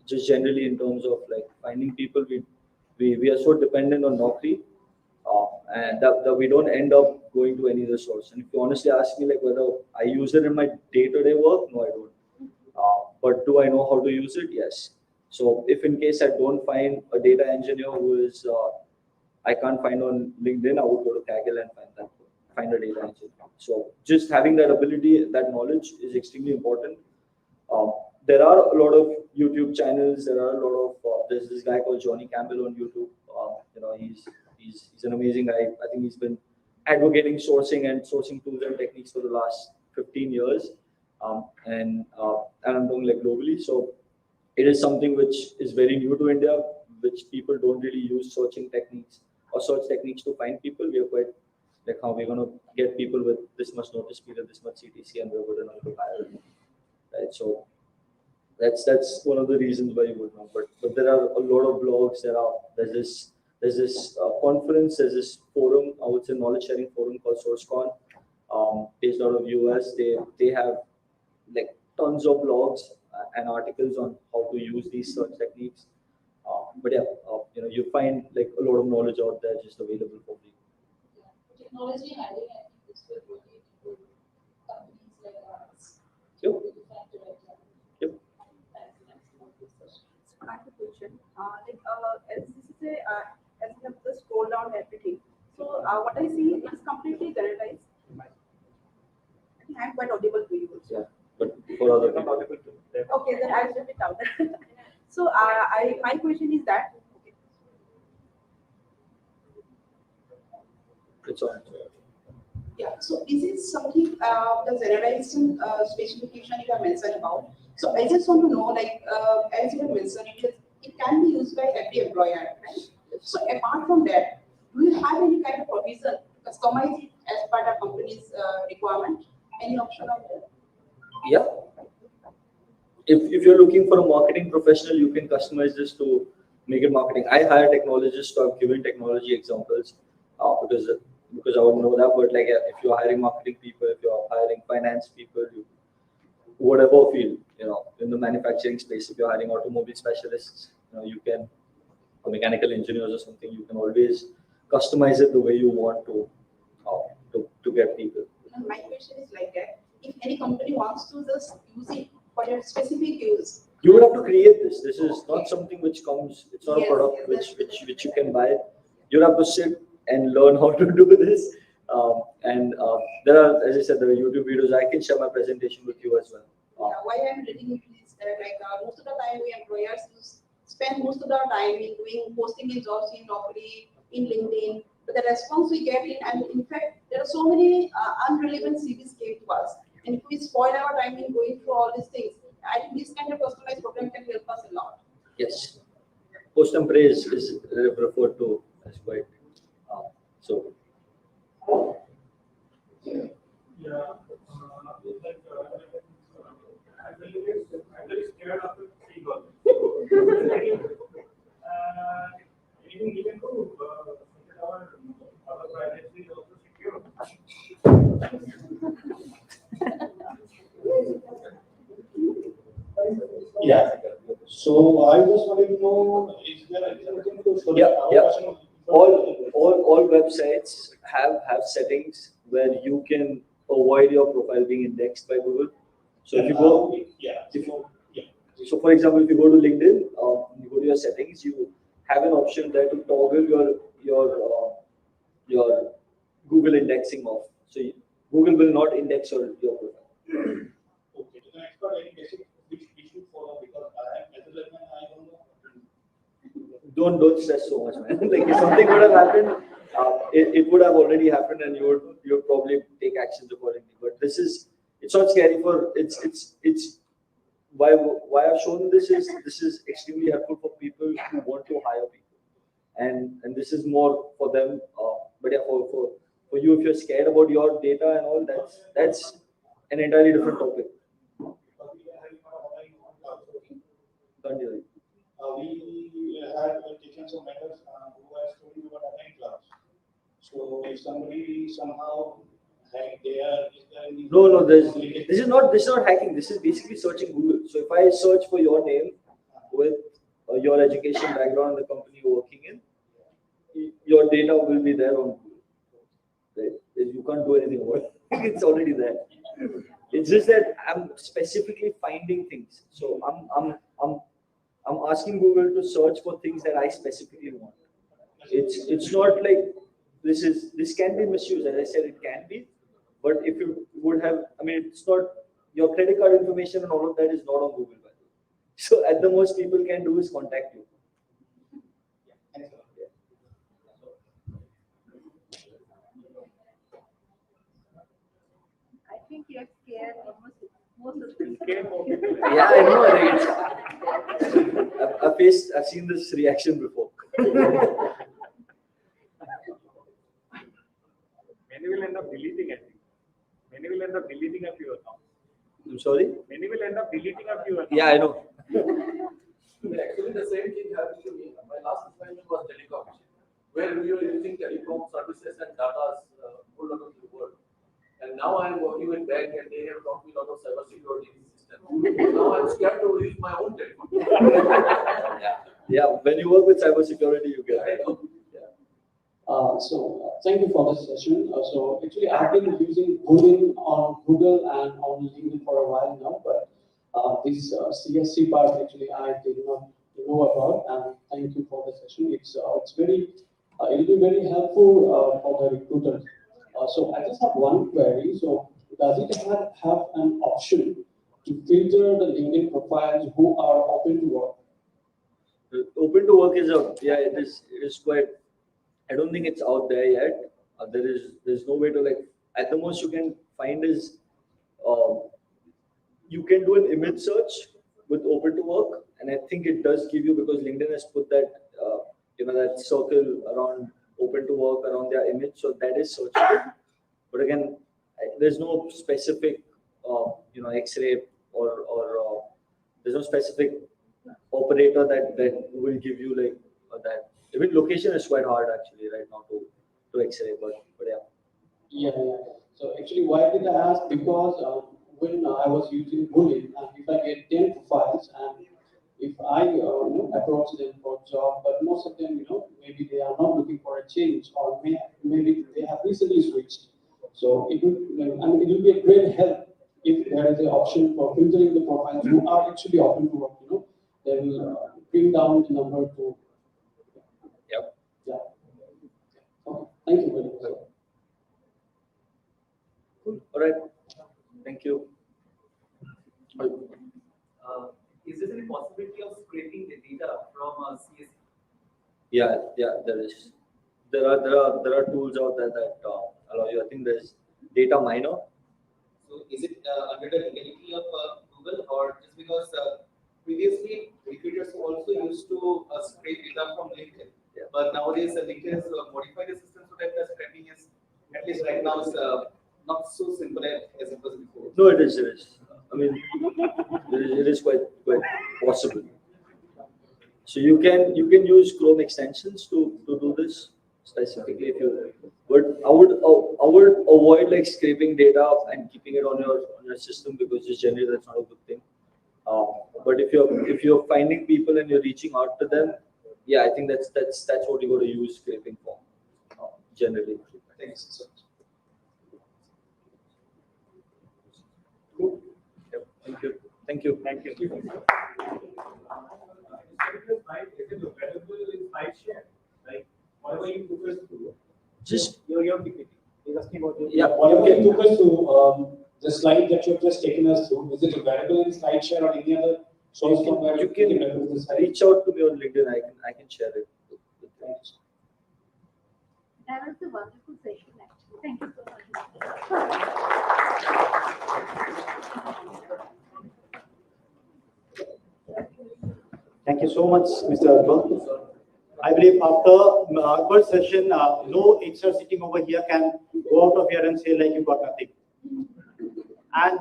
Just generally in terms of like finding people, we are so dependent on Naukri, and that we don't end up going to any other source. And if you honestly ask me like whether I use it in my day-to-day work, no, I don't. But do I know how to use it? Yes. So if in case I don't find a data engineer who is I can't find on LinkedIn, I would go to Kaggle and find a data engineer. So just having that ability, that knowledge is extremely important. There are a lot of YouTube channels. There are a lot of there's this guy called Johnny Campbell on YouTube. He's an amazing guy. I think he's been advocating sourcing and sourcing tools and techniques for the last 15 years. And I'm talking like globally. So it is something which is very new to India, which people don't really use searching techniques or search techniques to find people. We are quite like how we're going to get people with this much notice period, this much CTC, and we're good enough to hire them. Right. So that's one of the reasons why you would know. But there are a lot of blogs. There's this conference. There's this forum. I would say knowledge sharing forum called SourceCon, based out of US. They have like tons of blogs and articles on how to use these search techniques. But yeah, you find like a lot of knowledge out there just available for free. Technology hiring, I think, is for really good companies like ours. Yep. Yep. I have a question. As this is as we have just scrolled down everything. So what I see is completely generalized. I'm quite audible to you. Yeah. But for other people. Okay, then I'll shut it out. So my question is that. Okay. It's on. Yeah. So is it something the generalized specification you have mentioned about? So I just want to know, like as you have mentioned, it can be used by every employer, right? So apart from that, do you have any kind of provision to customize it as part of company's requirement? Any option out there? Yeah. If you're looking for a marketing professional, you can customize this to make it marketing. I hire technologists, so I've given technology examples because I would know that. But like if you're hiring marketing people, if you're hiring finance people, whatever field, in the manufacturing space, if you're hiring automobile specialists, you can, or mechanical engineers or something, you can always customize it the way you want to get people. My question is like that. If any company wants to just use it for their specific use, you would have to create this. This is not something which comes, it's not Yes, a product yes, which you can buy. You have to sit and learn how to do this. There are, as I said, there are YouTube videos. I can share my presentation with you as well. why I'm reading it is most of the time we employers spend most of the time in doing posting in jobs in Naukri, in LinkedIn, but the response we get and in fact there are so many unrelevant CVs came to us, and if we spoil our time in going through all these things, I think this kind of customized program can help us a lot. Yes. Post and praise is referred to as quite so. Yeah. I'm very scared of the seagull. Anything So I just wanted to know, is there anything to show? Yeah. All websites have settings where you can avoid your profile being indexed by Google. So if you go, so for example, if you go to LinkedIn, you go to your settings, you have an option there to toggle your Google indexing off. So Google will not index your profile. Okay, so next part, any basic which we should follow, because as a layman, I don't know. Don't stress so much, man. Like if something would have happened, it would have already happened, and you would probably take actions accordingly. But it's not scary for it's why I've shown this is extremely helpful for people who want to hire people, and this is more for them. But yeah, for you, if you're scared about your data and all, that's an entirely different topic. Continue. We had taken some matters who has told you about online class. So if somebody somehow hacked there, is there any? No. This is not hacking. This is basically searching Google. So if I search for your name with your education background, the company you're working in, your data will be there on Google. Right? You can't do anything about it. It's already there. It's just that I'm specifically finding things. So I'm asking Google to search for things that I specifically want. It's not like this can be misused. As I said, it can be. But if you would have, it's not, your credit card information and all of that is not on Google. By the way. So at the most people can do is contact you. I think you're scared most of the Yeah, I know. I've seen this reaction before. Many will end up deleting it. Many will end up deleting a few accounts. I'm sorry? Many will end up deleting a few accounts. Yeah, I know. Actually, the same thing happened to me. My last assignment was telecom, where we were using telecom services and data all over the world. And now I am working with bank, and they have taught me a lot of cybersecurity systems. Now I'm scared to use my own telephone. Yeah. When you work with cybersecurity, you get it. So thank you for this session. So actually, I've been using Google on Google and on LinkedIn for a while now, but this CSC part actually I did not know about. And thank you for the session. It's very it'll be very helpful for the recruiters. So I just have one query. So does it have an option to filter the LinkedIn profiles who are open to work? Open to work it is quite. I don't think it's out there yet. There's no way to at the most you can find is you can do an image search with open to work, and I think it does give you, because LinkedIn has put that that circle around open to work around their image, so that is searchable. But again, there's no specific X-ray or there's no specific operator that will give you that. Even location is quite hard actually right now to X-ray, but yeah. Yeah. So actually, why did I ask? Because when I was using Bullet, and if I get 10 profiles, and if I approach them for a job, but most of them, maybe they are not looking for a change, or maybe they have recently switched. So it will be a great help if there is an option for filtering the profiles who are actually open to work. They will bring down the number to. Yep. Yeah. Okay. Thank you very much. Cool. All right. Thank you. Is there any possibility of scraping the data from CSC? Yeah, there is. There are tools out there that allow you. I think there's data miner. So is it under the legality of Google, or just because previously recruiters also used to scrape data from LinkedIn, but nowadays LinkedIn has modified the system so that the scraping is, at least right now, is not so simple as it was before. No, it is. It is quite possible. So you can use Chrome extensions to do this specifically if you. But I would avoid scraping data and keeping it on your system, because just generally that's not a good thing. But if you're finding people and you're reaching out to them, yeah, I think that's what you're going to use scraping for generally. Thanks so much. Cool. Yep. Thank you. Thank you. Thank you. Is it available in slide share? Like, whatever you took us through, Just your PPT. He's asking about your. Yeah. Whatever you took us through, the slide that you've just taken us through, is it available in slide share or any other source from where you can reference the slide? reach out to me on LinkedIn. I can share it. Thanks. That was a wonderful session, actually. Thank you so much. Thank you so much, Mr. Akbar. I believe after Akbar's session, no HR sitting over here can go out of here and say like you got nothing. And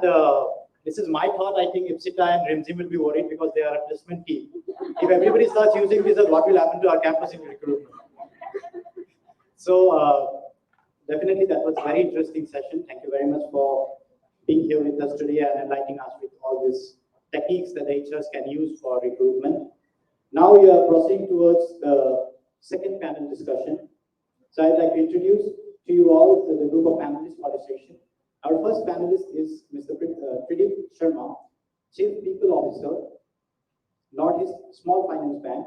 this is my thought. I think Ipsita and Rimzim will be worried because they are a placement team. If everybody starts using this, what will happen to our campus in recruitment? So definitely that was a very interesting session. Thank you very much for being here with us today and enlightening us with all these techniques that HRs can use for recruitment. Now we are proceeding towards the second panel discussion. So I'd like to introduce to you all the group of panelists for this session. Our first panelist is Mr. Pradeep Sharma, Chief People Officer, Northeast Small Finance Bank.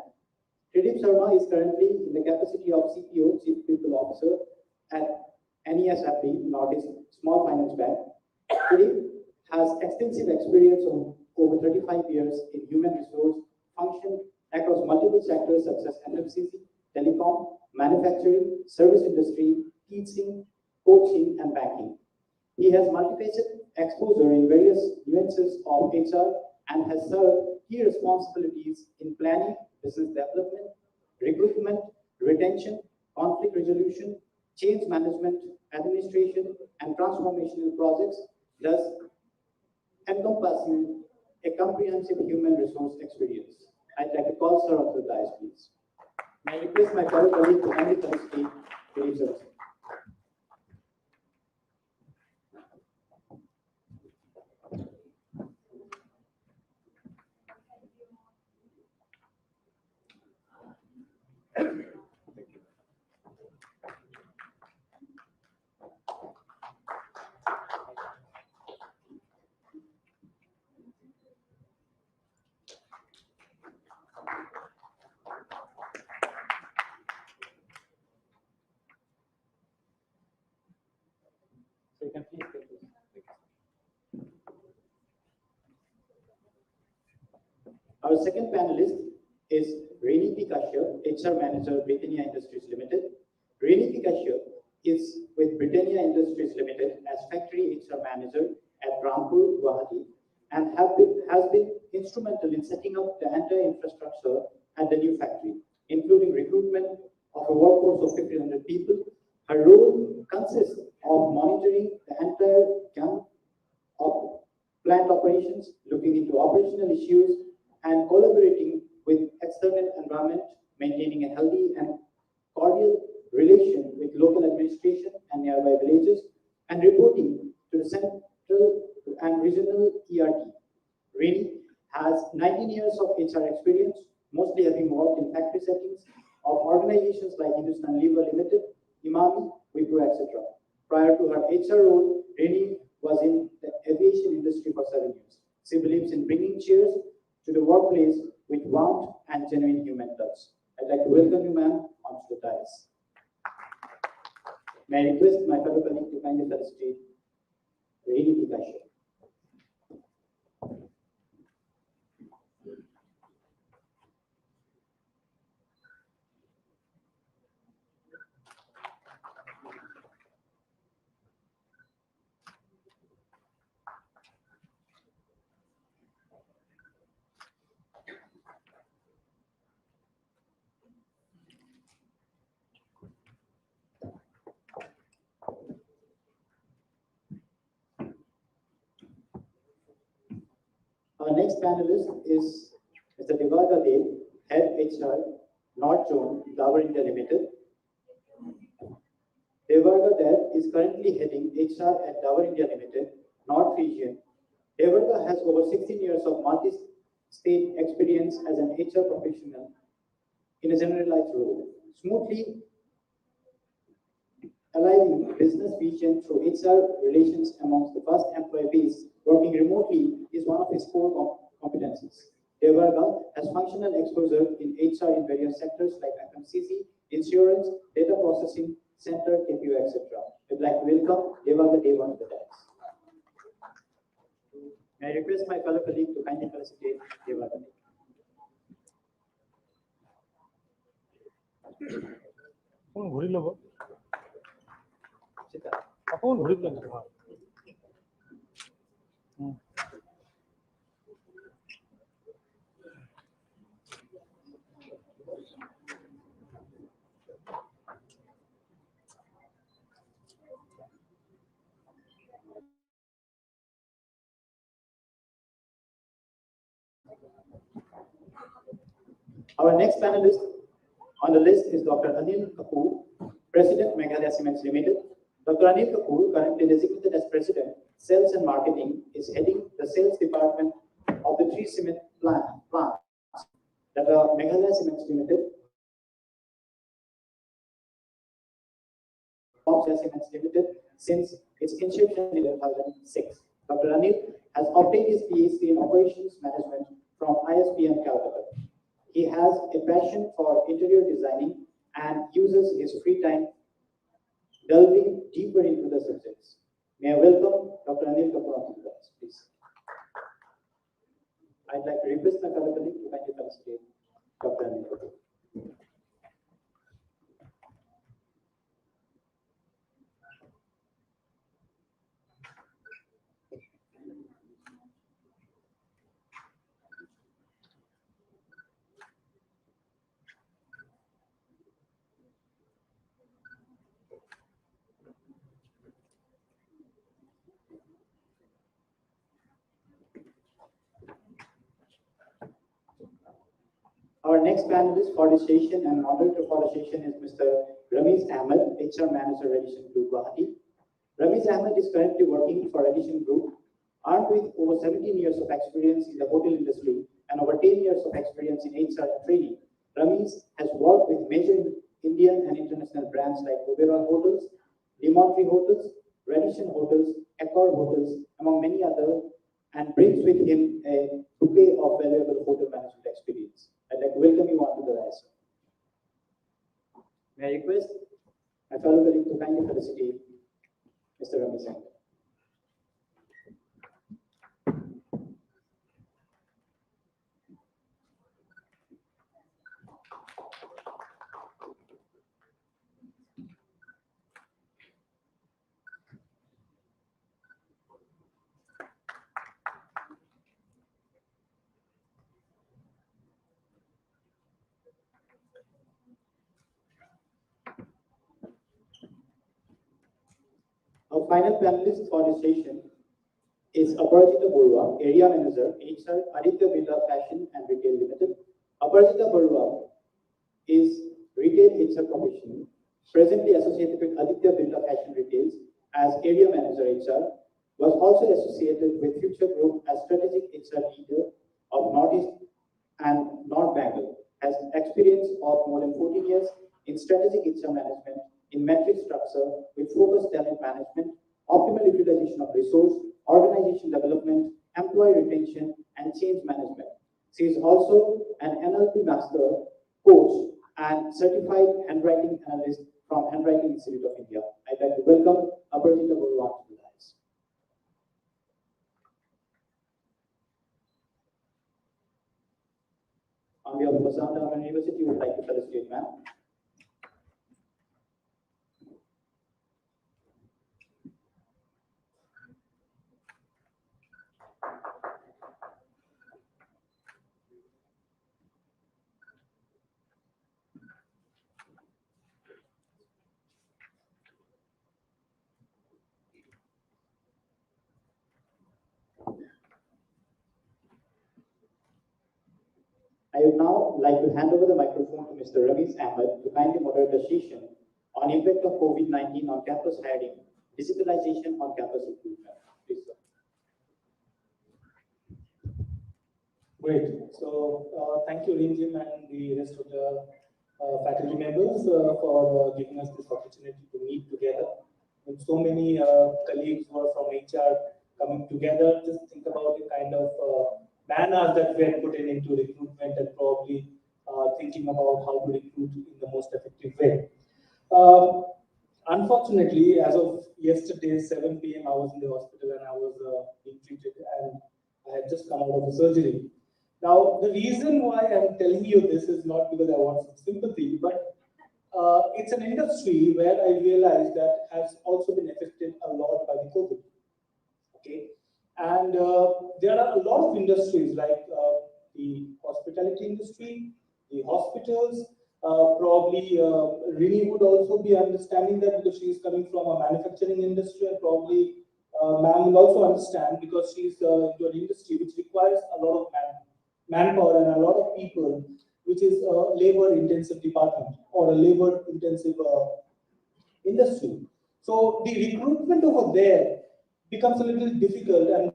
Pradeep Sharma is currently in the capacity of CPO, Chief People Officer, at NESFB, Northeast Small Finance Bank. Pradeep has extensive experience of over 35 years in human resource function across multiple sectors such as FMCG, telecom, manufacturing, service industry, teaching, coaching, and banking. He has multifaceted exposure in various nuances of HR and has served key responsibilities in planning, business development, recruitment, retention, conflict resolution, change management, administration, and transformational projects, thus encompassing a comprehensive human resource experience. I'd like to call Sir up to the dais, please. May I request my fellow colleague to kindly come speak, please. So you can please take this. Our second panelist is Reni P. Kashyap, HR Manager, Britannia Industries Limited. Reni P. Kashyap is with Britannia Industries Limited as Factory HR Manager at Chandrapur, Guwahati, and has been instrumental in setting up the entire infrastructure at the new factory, including recruitment of a workforce of 1,500 people. Her role consists of monitoring the entire gamut of plant operations, looking into operational issues, and collaborating with external environment, maintaining a healthy and cordial relation with local administration and nearby villages, and reporting to the central and regional ERT. Reni has 19 years of HR experience, mostly having worked in factory settings of organizations like Hindustan Lever Limited, Imami, Wipro, etc. Prior to her HR role, Reni was in the aviation industry for 7 years. She believes in bringing cheers to the workplace with warmth and genuine human touch. I'd like to welcome you, ma'am, onto the dais. May I request my fellow colleague to kindly felicitate Reni P. Kashyap. Our next panelist is Mr. Divaka Dev, Head HR, North Zone, Dabur India Limited. Divaka Dev is currently heading HR at Dabur India Limited, North Region. Divaka has over 16 years of state experience as an HR professional in a generalized role, smoothly aligning business vision through HR relations amongst the vast employee base working remotely is one of his core competencies. Devarga has functional exposure in HR in various sectors like FMCG, insurance, data processing, center, KPO, etc. I'd like to welcome Devarga Dev on the desk. May I request my fellow colleague to kindly felicitate Devarga. Our next panelist on the list is Dr. Anil Kapoor, President, Meghalaya Cements Limited. Dr. Anil Kapoor, currently designated as President, Sales and Marketing, is heading the sales department of the three cement plants that are Meghalaya Cements Limited, Cements Limited since its inception in 2006. Dr. Anil has obtained his PhD in Operations Management from ISBM Calcutta. He has a passion for interior designing and uses his free time delving deeper into the subjects. May I welcome Dr. Anil Kapoor to us, please. I'd like to request my fellow colleague to kindly felicitate Dr. Anil Kapoor. Our next panelist for the session and moderator for the session is Mr. Ramesh Ahmed, HR Manager, Addition Group, Guwahati. Ramesh Ahmed is currently working for Addition Group, armed with over 17 years of experience in the hotel industry and over 10 years of experience in HR training. Ramesh has worked with major Indian and international brands like Oberoi Hotels, Demontre Hotels, Radisson Hotels, Accor Hotels, among many others, and brings with him a bouquet of valuable hotel management experience. I'd like to welcome you onto the rise. May I request my fellow colleague to kindly felicitate Mr. Ramesh Ahmed. Our final panelist for this session is Aparajita Barua, Area Manager, HR, AdtU Birla Fashion and Retail Limited. Aparajita Barua is retail HR professional, presently associated with AdtU Birla Fashion Retails as Area Manager HR, was also associated with Future Group as Strategic HR Leader of Northeast and North Bengal, has experience of more than 14 years in strategic HR management in matrix structure with focused talent management, optimal utilization of resource, organization development, employee retention, and change management. She is also an NLP master coach and certified handwriting analyst from Handwriting Institute of India. I'd like to welcome Aparajita Barua to the dais. On behalf of Assam University, we would like to felicitate ma'am. I would now like to hand over the microphone to Mr. Ramesh Ahmed to kindly moderate the session on impact of COVID-19 on campus hiring, digitalization on campus recruitment. Please, sir. Great. So thank you, Rinjim, and the rest of the faculty members for giving us this opportunity to meet together. With so many colleagues who are from HR coming together, just think about the kind of man-hours that we are putting into recruitment and probably thinking about how to recruit in the most effective way. Unfortunately, as of yesterday, 7 p.m., I was in the hospital and I was being treated, and I had just come out of the surgery. Now, the reason why I'm telling you this is not because I want some sympathy, but it's an industry where I realized that has also been affected a lot by the COVID. Okay, and there are a lot of industries like the hospitality industry, the hospitals. Probably Rini would also be understanding that because she is coming from a manufacturing industry, and probably ma'am will also understand because she's into an industry which requires a lot of manpower and a lot of people, which is a labor-intensive department or a labor-intensive industry. So the recruitment over there becomes a little difficult and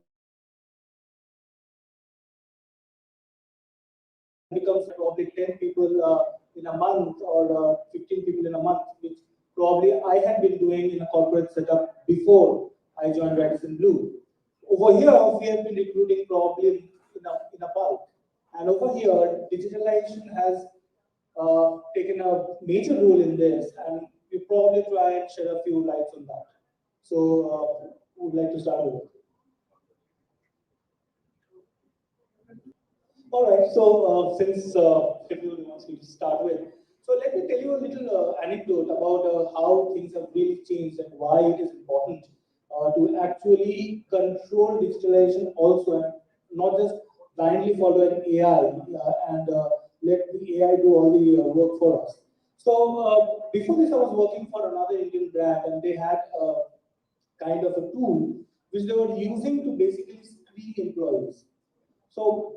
becomes probably 10 people in a month or 15 people in a month, which probably I had been doing in a corporate setup before I joined Radisson Blue. Over here, we have been recruiting probably in a bulk. And over here, digitalization has taken a major role in this, and we probably try and shed a few lights on that. So, would like to start with it. All right, so since everyone wants me to start with, so let me tell you a little anecdote about how things have really changed and why it is important to actually control digitalization also, and not just blindly follow an AI and let the AI do all the work for us. So before this, I was working for another Indian brand, and they had a kind of a tool which they were using to basically screen employees. So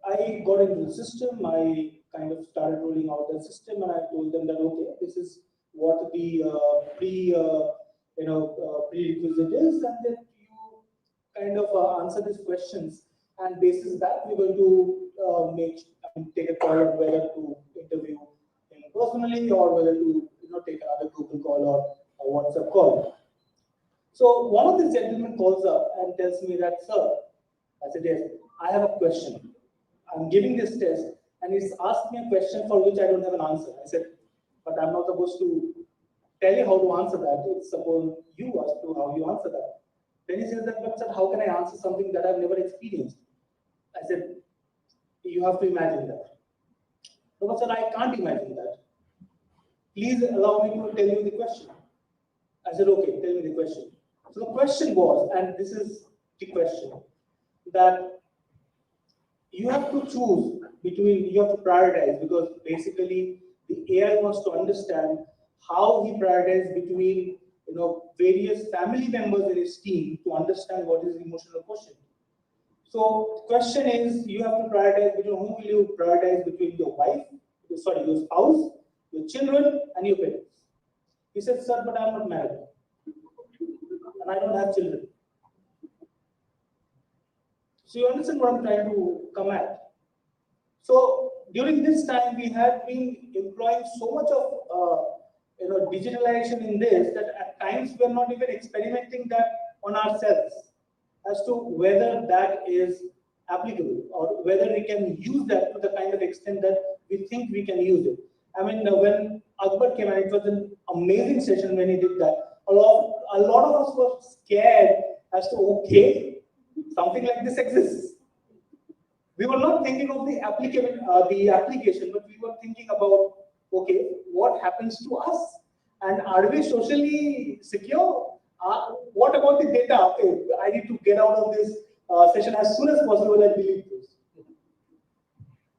I got into the system, I kind of started rolling out the system, and I told them that, okay, this is what the prerequisite is, and that you kind of answer these questions, and basis that we're going to take a call on whether to interview him personally or whether to take another Google call or a WhatsApp call. So one of these gentlemen calls up and tells me that, sir, I said, yes, I have a question. I'm giving this test, and he's asked me a question for which I don't have an answer. I said, but I'm not supposed to tell you how to answer that. It's upon you as to how you answer that. Then he says that, but sir, how can I answer something that I've never experienced? I said, you have to imagine that. No, but sir, I can't imagine that. Please allow me to tell you the question. I said, okay, tell me the question. So the question was, and this is the question, that you have to choose between, you have to prioritize, because basically the AI wants to understand how he prioritizes between various family members in his team to understand what is the emotional quotient. So the question is, you have to prioritize between whom will you prioritize between your wife, your spouse, your children, and your parents. He said, sir, but I'm not married and I don't have children. So you understand what I'm trying to come at. So during this time, we have been employing so much of digitalization in this that at times we're not even experimenting that on ourselves as to whether that is applicable or whether we can use that to the kind of extent that we think we can use it. I mean, when Akbar came, and it was an amazing session when he did that. A lot of us were scared as to, okay, something like this exists. We were not thinking of the application, but we were thinking about, okay, what happens to us? And are we socially secure? What about the data? Okay, I need to get out of this session as soon as possible and delete this.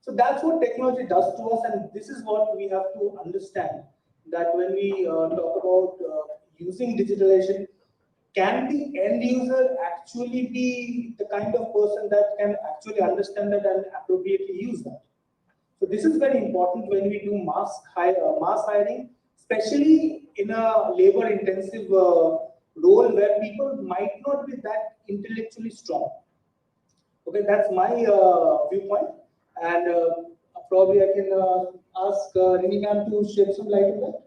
So that's what technology does to us, and this is what we have to understand, that when we talk about using digitalization, can the end user actually be the kind of person that can actually understand that and appropriately use that? So this is very important when we do mass hiring, especially in a labor-intensive role where people might not be that intellectually strong. Okay, that's my viewpoint, and probably I can ask Rini ma'am to shed some light on that.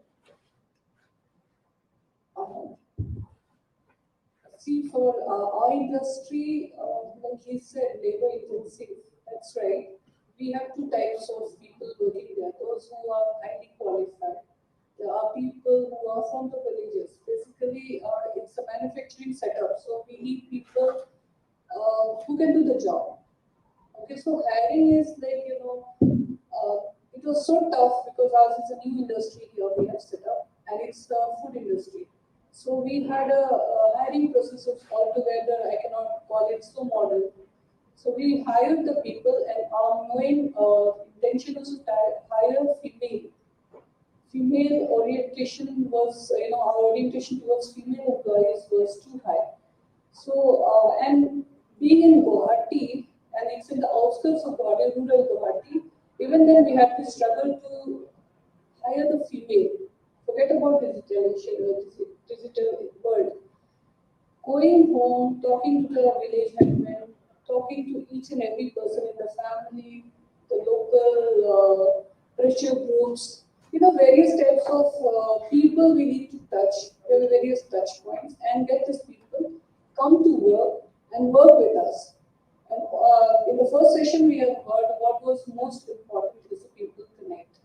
See, for our industry, like he said, labor intensive. That's right. We have two types of people working there. Those who are highly qualified. There are people who are from the villages. Basically, it's a manufacturing setup. So we need people who can do the job. Okay, so hiring is like, it was so tough because ours is a new industry here we have set up, and it's the food industry. So we had a hiring process of altogether, I cannot call it so modern. So we hired the people, and our main intention was to hire female. Female orientation was, our orientation towards female employees was too high. So, and being in Guwahati, and it's in the outskirts of Guwahati, rural Guwahati, even then we had to struggle to hire the female. Forget about digital world. Going home, talking to the village headmen, talking to each and every person in the family, the local pressure groups, various types of people we need to touch. There are various touch points, and get these people come to work and work with us. And in the first session, we have heard what was most important is the people connect.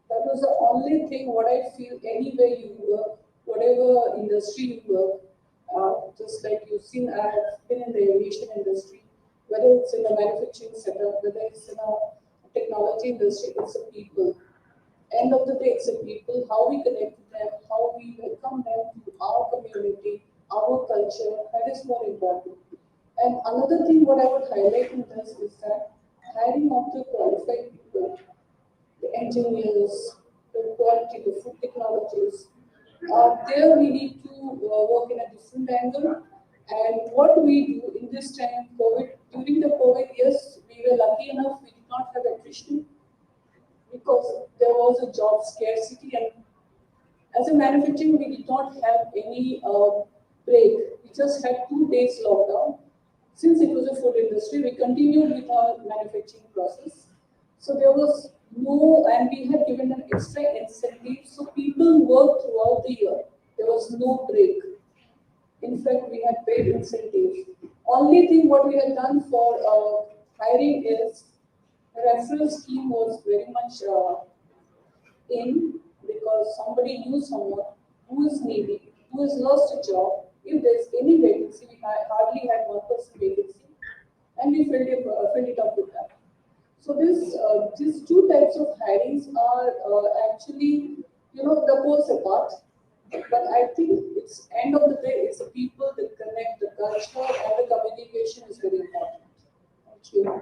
That was the only thing what I feel anywhere you work, whatever industry you work, just like you've seen, I've been in the aviation industry, whether it's in a manufacturing setup, whether it's in a technology industry, it's the people. End of the day, it's the people, how we connect with them, how we welcome them to our community, our culture, that is more important. And another thing what I would highlight in this is that hiring of the qualified people, the engineers, the quality, the food technologists, there we need to work in a different angle. And what we do in this time, during the COVID, yes, we were lucky enough, we did not have attrition because there was a job scarcity, and as a manufacturing, we did not have any break. We just had 2 days lockdown. Since it was a food industry, we continued with our manufacturing process. So there was no, and we had given an extra incentive, so people worked throughout the year. There was no break. In fact, we had paid incentives. Only thing what we had done for hiring is the referral scheme was very much in, because somebody knew someone who is needy, who has lost a job. If there's any vacancy, we hardly had 1% vacancy, and we filled it up with that. So these two types of hirings are actually, the poles apart. But I think it's end of the day, it's the people, the connect, the culture, and the communication is very important. Thank you.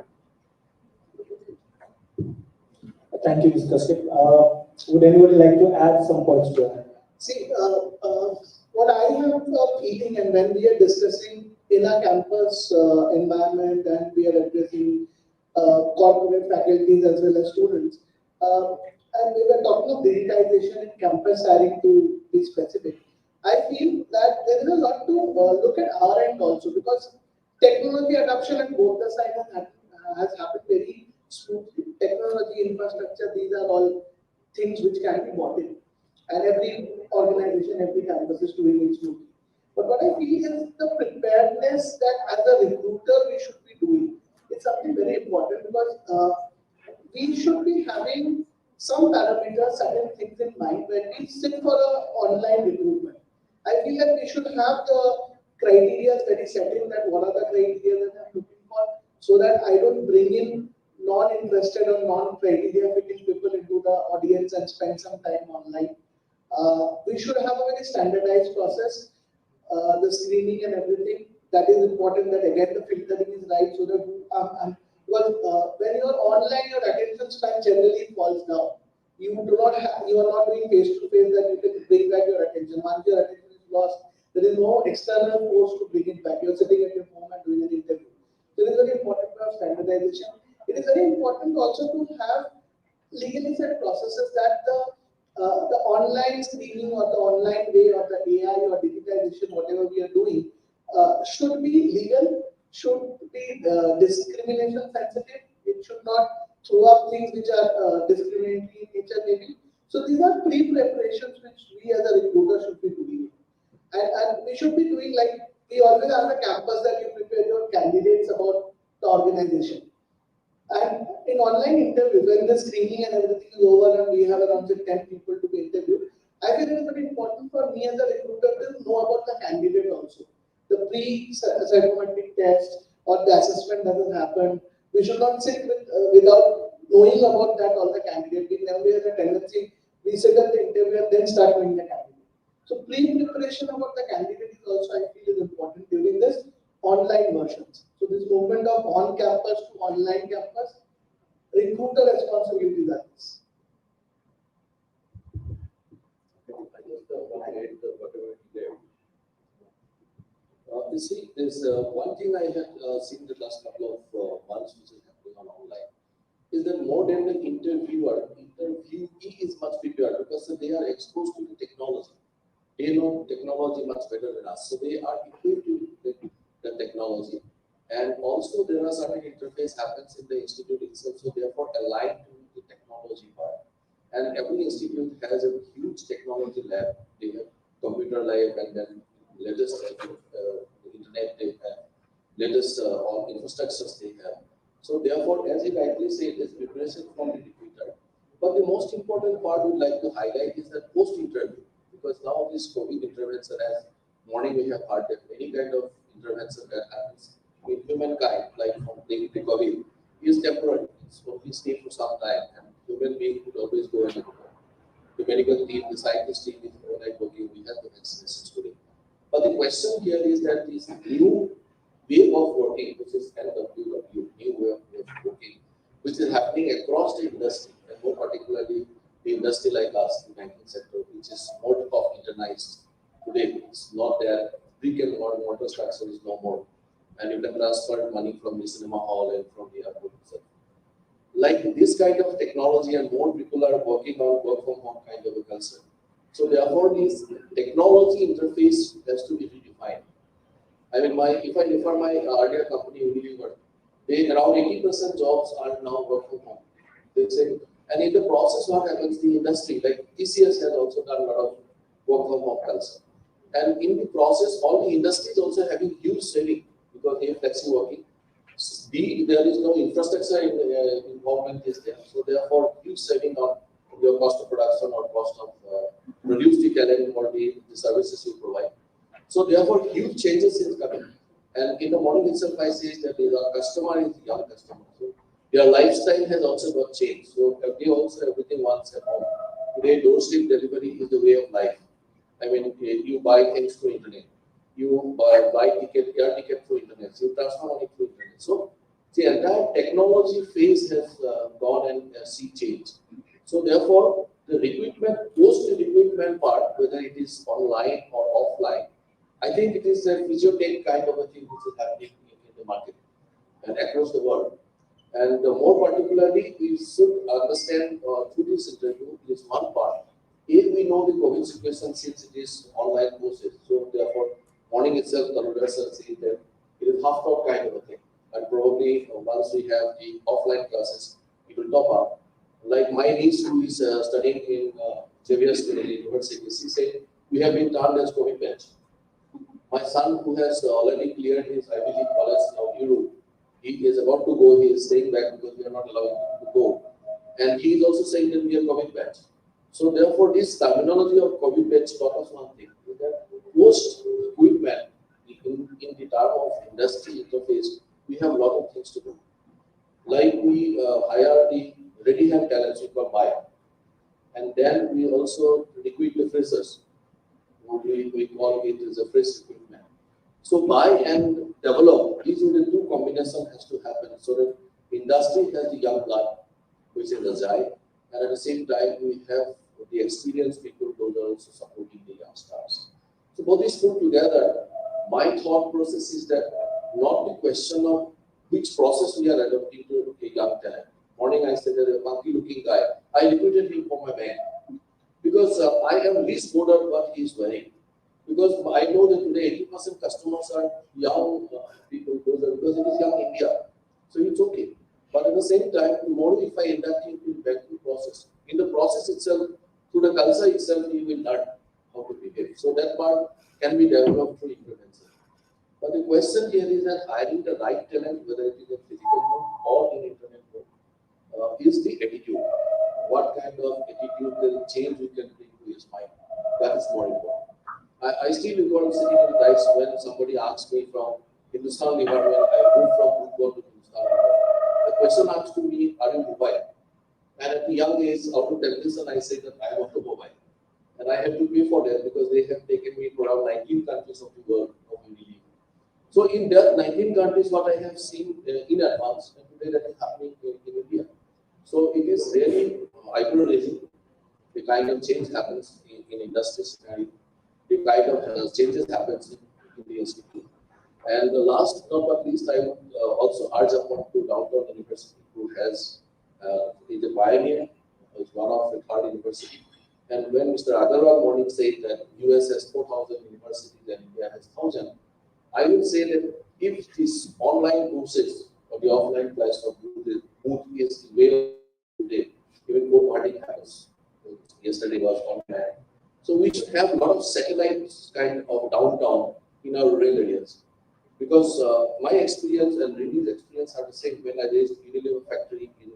Thank you, Ms. Kashyap. Would anybody like to add some points to that? See, what I have a feeling, and when we are discussing in our campus environment, and we are addressing corporate faculties as well as students, and we were talking of digitization in campus hiring to be specific. I feel that there is a lot to look at our end also, because technology adoption at both the sides has happened very smoothly. Technology, infrastructure, these are all things which can be bought in. And every organization, every campus is doing it smoothly. But what I feel is the preparedness that as a recruiter we should be doing. It's something very important, because we should be having some parameters, certain things in mind when we sit for an online recruitment. I feel that we should have the criteria very set in, that what are the criteria that I'm looking for, so that I don't bring in non-interested or non-criteria fitting people into the audience and spend some time online. We should have a very standardized process, the screening and everything. That is important, that again the filtering is right, so that when you're online, your attention span generally falls down. You are not doing face-to-face that you can bring back your attention. Once your attention is lost, there is no external force to bring it back. You're sitting at your home and doing an interview. So it is very important to have standardization. It is very important also to have legally set processes that the online screening or the online way or the AI or digitization, whatever we are doing, should be legal, should be discrimination sensitive. It should not throw up things which are discriminatory in nature maybe. So these are pre-preparations which we as a recruiter should be doing. And we should be doing like, we always have a campus that you prepare your candidates about the organization. And in online interviews, when the screening and everything is over and we have around 10 people to be interviewed, I feel it is very important for me as a recruiter to know about the candidate also. The pre-psychometric test or the assessment that has happened, we should not sit without knowing about that all the candidate. We never have a tendency, we sit at the interview and then start knowing the candidate. So pre-preparation about the candidate is also, I feel, is important during this online versions. So this movement of on-campus to online campus, recruiter responsibilities are this. You see, there's one thing I had seen the last couple of months which is happening on online, is that more than the interviewer, interviewee is much prepared because they are exposed to the technology. They know technology much better than us, so they are equipped to the technology. And also there are certain interface happens in the institute itself, so therefore aligned to the technology part. And every institute has a huge technology lab. They have computer lab and then latest internet they have, latest all infrastructures they have. So therefore, as you rightly said, it's preparation from the recruiter. But the most important part we'd like to highlight is that post-interview, because now this COVID intervention, as morning we have heard that any kind of intervention that happens with humankind, like from the COVID, is temporary. It's only stay for some time, and human being could always go and the medical team, the scientist team is overnight working. We have the vaccinations today. But the question here is that this new way of working, which is AdtU, new way of working, which is happening across the industry, and more particularly the industry like us, the banking sector, which is more of internalized today. It's not there. Brick and mortar structure is no more, and you can transfer money from the cinema hall and from the airport itself. Like this kind of technology, and more people are working on work from home kind of a culture. So therefore, this technology interface has to be redefined. I mean, if I refer my earlier company, Unilever, they around 80% jobs are now work from home. They say, and in the process, what happens? The industry, like TCS, has also done a lot of work from home culture. And in the process, all the industries also having huge saving because they have flexi working. There is no infrastructure involvement is there, so therefore huge saving on your cost of production or cost of reduce the talent for the services you provide. So therefore huge changes is coming. And in the morning itself, I say that the customer is young customer. So their lifestyle has also got changed. So they also everything wants at home. Today, doorstep delivery is the way of life. I mean, you buy things through internet. You buy ticket, air ticket through internet. You transfer money through internet. So the entire technology phase has gone and see change. So therefore, the recruitment, post-recruitment part, whether it is online or offline, I think it is a physiotech kind of a thing which is happening in the market and across the world. And more particularly, we should understand through this interview is one part. If we know the COVID situation since it is online courses, so therefore, morning itself, the professor said that it is half-top kind of a thing. And probably once we have the offline classes, it will top up. Like my niece who is studying in Xavier University, she said, we have been turned as COVID batch. My son who has already cleared his Ivy League college now, Europe, he is about to go, he is staying back because we are not allowing him to go. And he is also saying that we are COVID batch. So therefore, this terminology of COVID batch taught us one thing, that post-equipment, in the term of industry interface, we have a lot of things to do. Like we hire the ready-hand talents we call buy. And then we also recruit the freshers. We call it as a fresh recruitment. So buy and develop, these are the two combinations has to happen so that industry has the young blood, which is agile, and at the same time we have the experienced people who are also supporting the young stars. So both these put together, my thought process is that not the question of which process we are adopting to a young talent. Morning I said that a funky looking guy, I recruited him for my bank because I am least bothered what he is wearing. Because I know that today 80% customers are young people because it is young India. So it's okay. But at the same time, tomorrow if I induct you in the banking process, in the process itself, through the culture itself, you will learn how to behave. So that part can be developed through implementation. But the question here is that hiring the right talent, whether it is in physical mode or in internet mode, is the attitude. What kind of attitudinal change we can bring to his mind? That is more important. I still recall sitting in dice when somebody asked me from Hindustan department, I moved from Guwahati to Hindustan department. The question asked to me, are you mobile? And at a young age, out of television, I said that I am also mobile. And I have to pay for that because they have taken me to around 19 countries of the world of India. So in that 19 countries, what I have seen in advance, and today that is happening in India. So it is really hyper-raising. The kind of change happens in industries and the kind of changes happens in the institute. And the last but not least, I would also urge upon to Downtown University, who has is a pioneer, is one of the third university. And when Mr. Agarwal morning said that US has 4,000 universities and India has 1,000, I would say that if this online courses or the offline class of boot is way today, even Guwahati happens. Yesterday was online. So we should have a lot of satellite kind of downtown in our rural areas. Because my experience and Rindi's experience are the same. When I raised Unilever factory in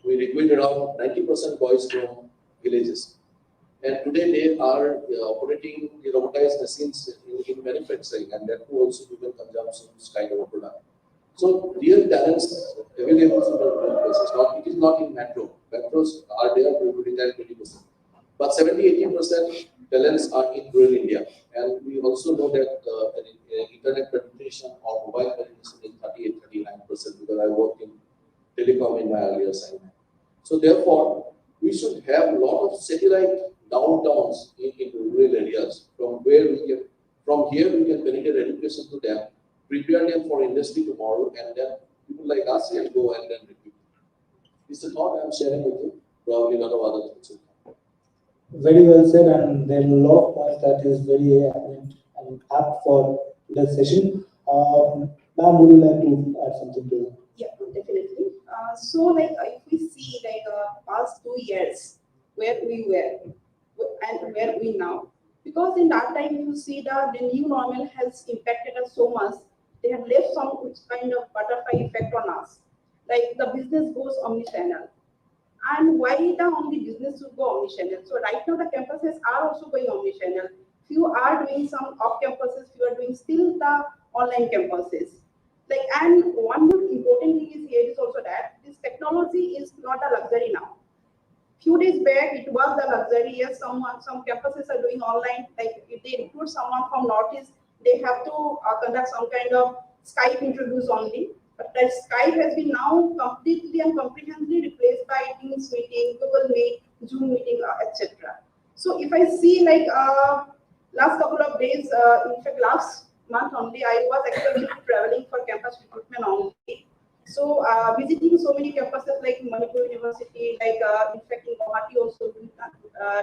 we recruited around 90% boys from villages. And today they are operating the robotized machines in manufacturing, and that too also human consumption kind of a product. So real talents available in the rural places. It is not in metro. Metros are there to retire 20%. But 70-80% talents are in rural India. And we also know that internet penetration or mobile penetration is 38-39% because I worked in telecom in my earlier assignment. So therefore, we should have a lot of satellite downtowns in rural areas from where we can, from here we can penetrate education to them, prepare them for industry tomorrow, and then people like us can go and then recruit. This is what I'm sharing with you. Probably a lot of other things. Very well said, and there are a lot of points that is very apt for the session. Ma'am, would you like to add something to it? Yeah, definitely. So, like, if we see like past 2 years where we were and where we now, because in that time you see the new normal has impacted us so much. They have left some kind of butterfly effect on us. Like the business goes omnichannel. And why the only business should go omnichannel? So right now the campuses are also going omnichannel. Few are doing some off campuses, few are doing still the online campuses. Like, and one more important thing is here is also that this technology is not a luxury now. Few days back it was the luxury. Yes, some campuses are doing online. Like if they recruit someone from Northeast, they have to conduct some kind of Skype interviews only. But that Skype has been now completely and comprehensively replaced by Teams meeting, Google Meet, Zoom meeting, etc. So if I see like last couple of days, in fact last month only, I was actually traveling for campus recruitment only. So visiting so many campuses like Manipur University, like in fact in Guwahati also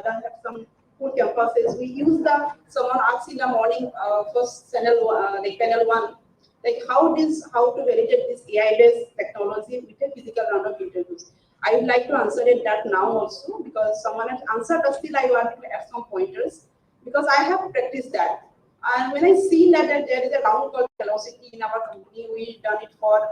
done have some cool campuses. We use someone asks in the morning first channel like panel 1. Like how to validate this AI-based technology with a physical round of interviews. I would like to answer it that now also because someone has answered, but still I want to add some pointers because I have practiced that. And when I see that there is a round called velocity in our company, we done it for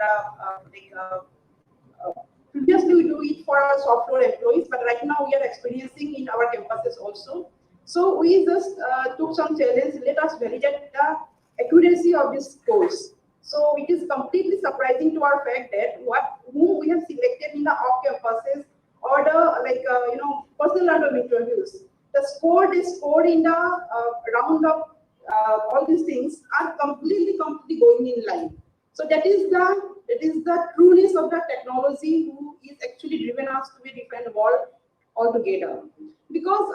previously we do it for our software employees, but right now we are experiencing in our campuses also. So we just took some challenge. Let us validate the accuracy of this course. So it is completely surprising to our fact that whom we have selected in the off campuses or the personal round of interviews, the score they scored in the round of all these things are completely going in line. So that is the trueness of the technology who is actually driven us to a different world altogether. Because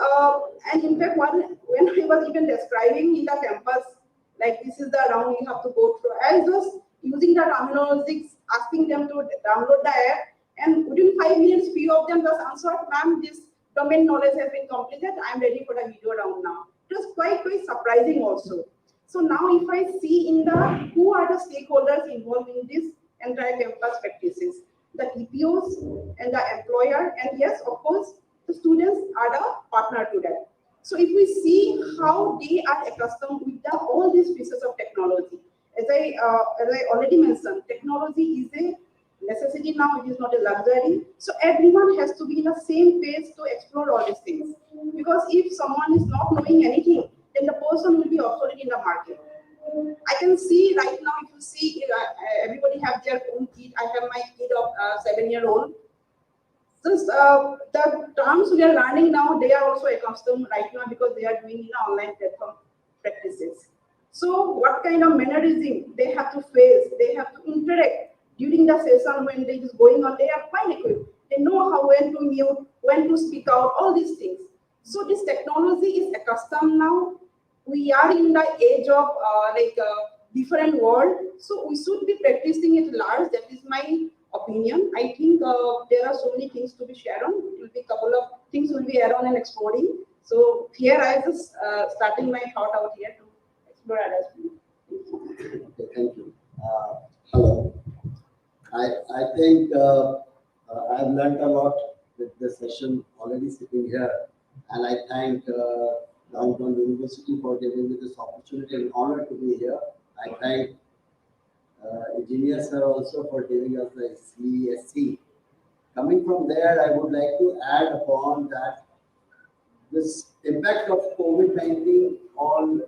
and in fact when I was even describing in the campus, like this is the round you have to go through, I was just using the terminologies, asking them to download the app, and within 5 minutes, few of them just answered, ma'am, this domain knowledge has been completed, I'm ready for the video round now. was quite surprising also. So now if I see in the, who are the stakeholders involved in this entire campus practices, the TPOs and the employer, and yes, of course, the students are the partner to that. So if we see how they are accustomed with all these pieces of technology, as I already mentioned, technology is a necessity now, it is not a luxury. So everyone has to be in the same page to explore all these things. Because if someone is not knowing anything, then the person will be obsolete in the market. I can see right now, if you see, everybody have their own kid. I have my kid of 7-year-old. Since the terms we are learning now, they are also accustomed right now because they are doing online platform practices. So what kind of mannerism they have to face, they have to interact during the session when it is going on, they are fine equipped. They know how, when to mute, when to speak out, all these things. So this technology is accustomed now. We are in the age of different world. So we should be practicing it large. That is my opinion. I think there are so many things to be shared on. It will be a couple of things will be around and exploring. So here I just starting my thought out here to explore others. Okay, thank you. Hello. I think I've learned a lot with the session already sitting here, and I thank Downtown University for giving me this opportunity and honor to be here. I thank Engineer Sir also for giving us the CESC. Coming from there, I would like to add upon that this impact of COVID-19 on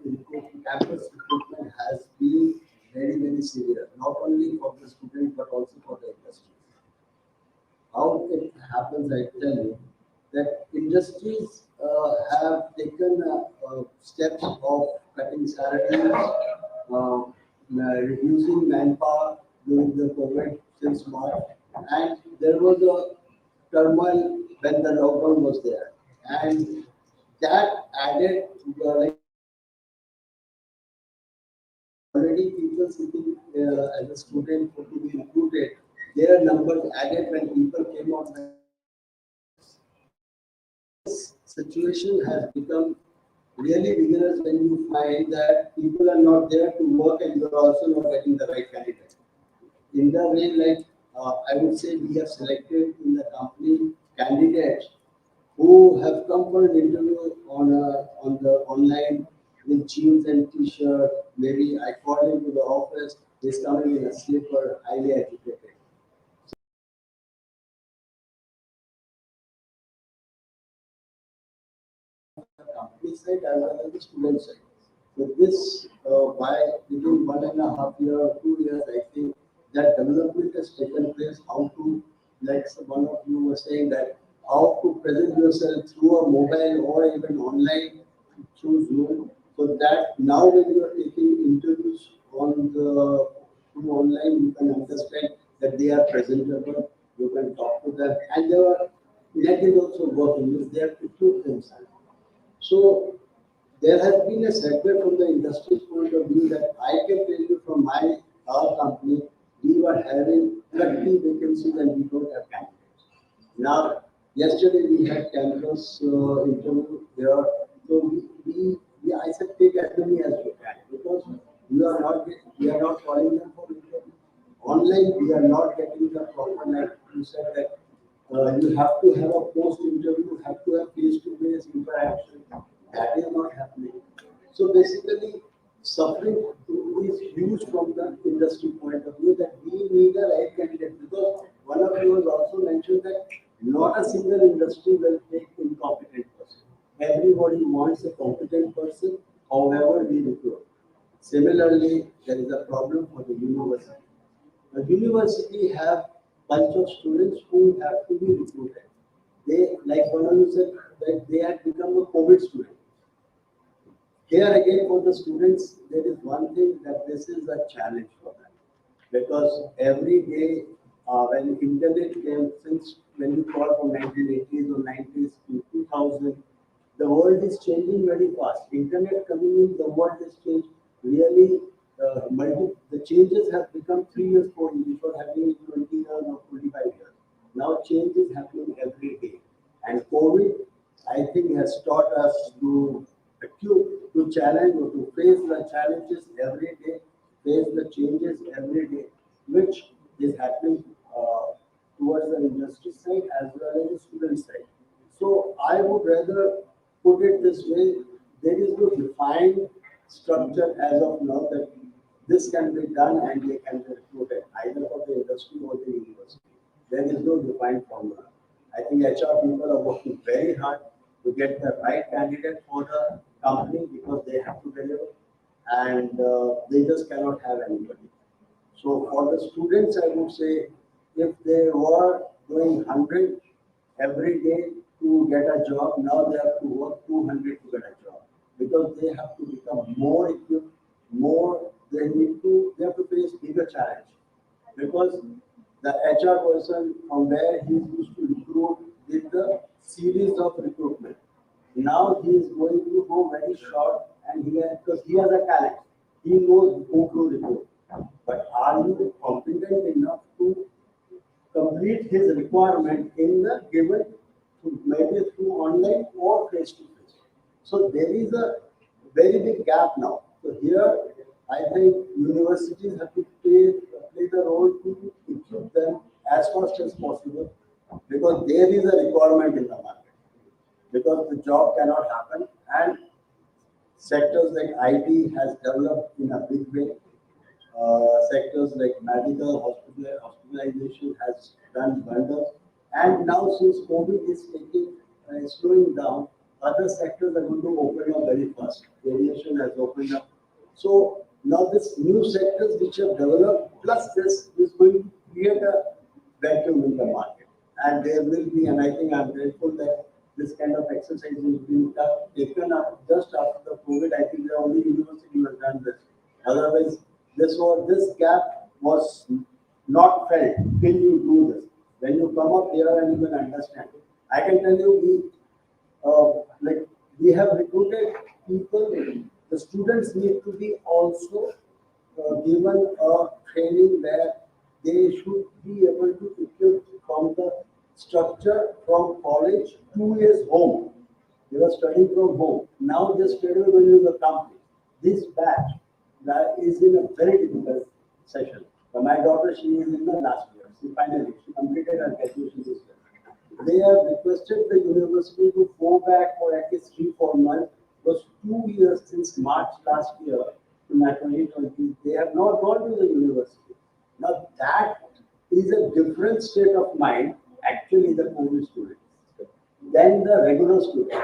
campus recruitment has been very, very severe, not only for the students but also for the industry. How it happens, I tell you, that industries have taken steps of cutting salaries, reducing manpower during the COVID since March, and there was a turmoil when the lockdown was there, and that added already people sitting as a student to be recruited, their numbers added when people came out. This situation has become really vigorous when you find that people are not there to work and you are also not getting the right candidate. In the way, like I would say, we have selected in the company candidates who have come for an interview on the online with jeans and t-shirt. Maybe I called him to the office. He's coming in a slipper, highly educated. Company side as well as the student side. So this, by within 1.5 years or 2 years, I think that development has taken place. How to, like one of you was saying, that how to present yourself through a mobile or even online through Zoom. So that now when you are taking interviews on the through online, you can understand that they are presentable. You can talk to them, and their net is also working. They have to prove themselves. So there has been a setback from the industry's point of view that I can tell you from our company, we were having 30 vacancies and we don't have candidates. Now, yesterday we had campus interview there, so I said take as many as you can because we are not calling them for interview. Online, we are not getting the proper, like you said that you have to have a post-interview, you have to have face-to-face interaction. That is not happening. So basically, suffering is huge from the industry point of view that we need a right candidate because one of you has also mentioned that not a single industry will take incompetent person. Everybody wants a competent person, however we recruit. Similarly, there is a problem for the university. The university have bunch of students who have to be recruited. They, like one of you said, that they have become a COVID student. Here again for the students, there is one thing that this is a challenge for them. Because every day when internet came, since when you call from 1980s or 90s to 2000, the world is changing very fast. Internet coming in, the world has changed really. The changes have become 3 years, 4 years, before having 20 years or 25 years. Now change is happening every day. And COVID, I think, has taught us to acute challenge or to face the challenges every day, face the changes every day, which is happening towards the industry side as well as the student side. So I would rather put it this way, there is no defined structure as of now that this can be done and they can be recruited either for the industry or the university. There is no defined formula. I think HR people are working very hard to get the right candidate for the company because they have to deliver and they just cannot have anybody. So for the students, I would say if they were doing 100 every day to get a job, now they have to work 200 to get a job because they have to become more equipped, they have to face bigger challenge because the HR person from where he used to recruit did the series of recruitment. Now he is going to go very short and because he has a talent, he knows who to recruit. But are you competent enough to complete his requirement in the given, maybe through online or face to face? So there is a very big gap now. So here, I think universities have to play the role to equip them as fast as possible because there is a requirement in the market. Because the job cannot happen and sectors like IT has developed in a big way. Sectors like medical, hospitalization has done wonders. And now since COVID is slowing down, other sectors are going to open up very fast. Aviation has opened up. So now this new sectors which have developed, plus this is going to create a vacuum in the market. And there will be, and I think I'm grateful that this kind of exercise is being taken up just after the COVID. I think the only university has done this. Otherwise, this gap was not felt till you do this. When you come up here and you can understand it. I can tell you, we have recruited people. The students need to be also given a training where they should be able to equip from the structure from college 2 years home. They were studying from home. Now they straight away going to the company. This batch that is in a very difficult session. So my daughter, she is in the last year. She completed her graduation this year. They have requested the university to go back for at least 3-4 months. It was 2 years since March last year to 2020. They have not gone to the university. Now that is a different state of mind, actually the COVID students, than the regular student.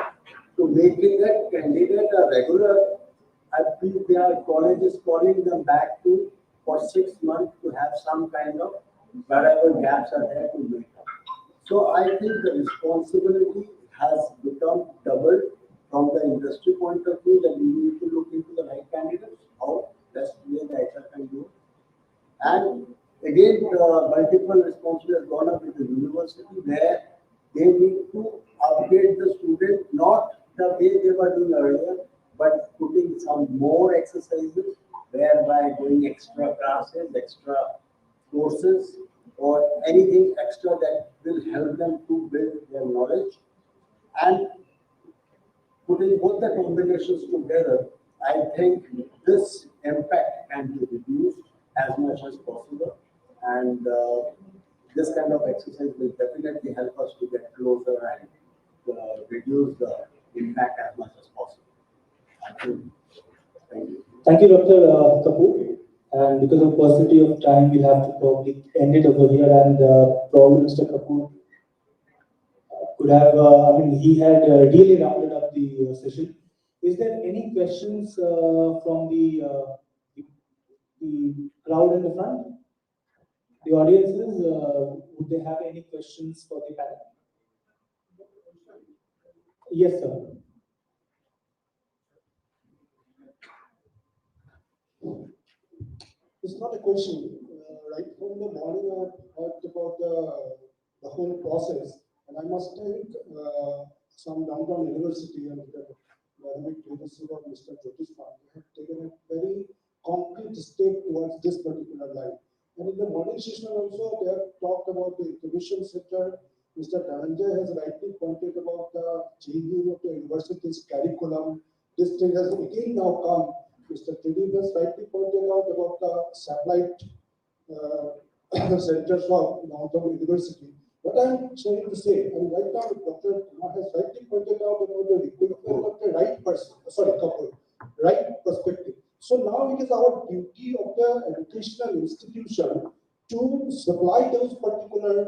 So making a candidate a regular, I think their college is calling them back to for 6 months to have some kind of whatever gaps are there to make up. So I think the responsibility has become doubled from the industry point of view that we need to look into the right candidates, how best way the HR can do. And again, multiple responsibility has gone up with the university where they need to upgrade the student, not the way they were doing earlier, but putting some more exercises, whereby doing extra classes, extra courses, or anything extra that will help them to build their knowledge. And putting both the combinations together, I think this impact can be reduced as much as possible. And this kind of exercise will definitely help us to get closer and reduce the impact as much as possible. Thank you. Thank you, Dr. Kapoor. And because of paucity of time, we'll have to probably end it over here. And probably Mr. Kapoor could have, he had really rounded up the session. Is there any questions from the crowd in the front? The audiences, would they have any questions for the panel? Yes, sir. It's not a question. Right from the morning, I've heard about the whole process, and I must thank some downtown university and the academic leadership of Mr. Jyotish Pandey have taken a very concrete step towards this particular line. And in the morning session also, they have talked about the incubation center. Mr. Dhananjay has rightly pointed about the changing of the university's curriculum this thing has again now come. Mr. Tridib has rightly pointed out about the satellite centers of long-term university. What I'm trying to say, and right now Dr. Kumar has rightly pointed out about the recruitment of the right person, Kapoor, right perspective. So now it is our duty of the educational institution to supply those particular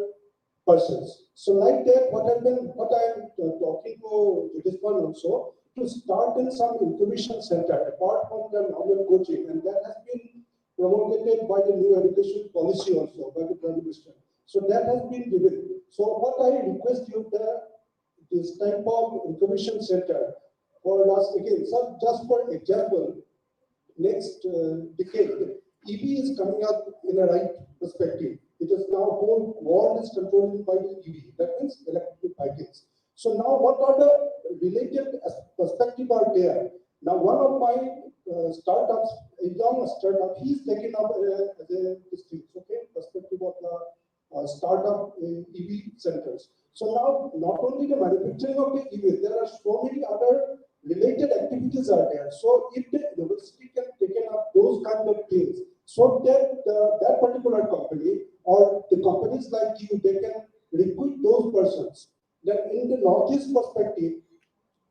persons. So like that, what I'm talking to Dispur also, to start in some incubation center, apart from the normal coaching, and that has been promulgated by the new education policy also, by the Prime Minister. So that has been given. So what I request you that this type of incubation center for us again, so just for example, next decade, EV is coming up in a right perspective. It is now whole world is controlled by the EV. That means electric vehicles. So now what are the related perspective are there? Now one of my startups, a young startup, he's taken up this thing, okay, perspective of the startup EV centers. So now not only the manufacturing of the EV, there are so many other related activities are there. So if the university can take up those kind of things, so that that particular company or the companies like you, they can recruit those persons. Then in the Northeast perspective,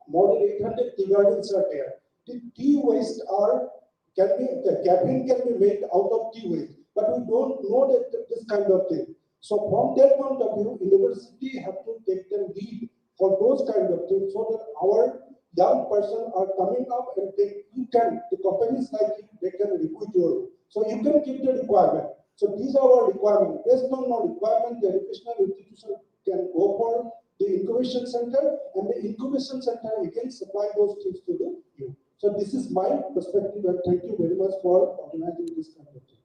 more than 800 tea gardens are there. The tea waste the caffeine can be made out of tea waste, but we don't know that this kind of thing. So from that point of view, university have to take the lead for those kind of things, so that our young person are coming up and the companies like you, they can recruit you. So you can give the requirement. So these are our requirements. Based on our requirement, the educational institution can go for the incubation center, and the incubation center again supply those things to the youth. So this is my perspective, and thank you very much for organizing this kind of thing.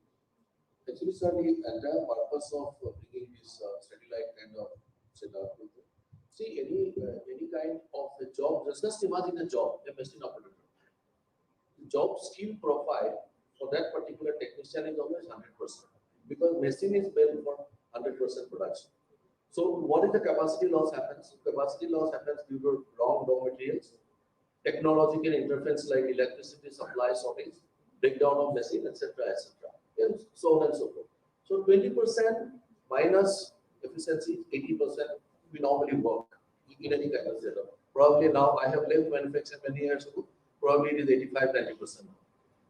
Actually, sir, the entire purpose of bringing this satellite kind of setup. See, any kind of a job, just imagine a job, a machine operator. The job skill profile for that particular technician is always 100%, because machine is built for 100% production. So what is the capacity loss happens? Capacity loss happens due to wrong raw materials, technological interference like electricity supply shortage, breakdown of machine, etc., and so on and so forth. So 20% minus efficiency, 80% we normally work in any kind of setup. Probably now I have left manufacturing many years ago, probably it is 85-90%.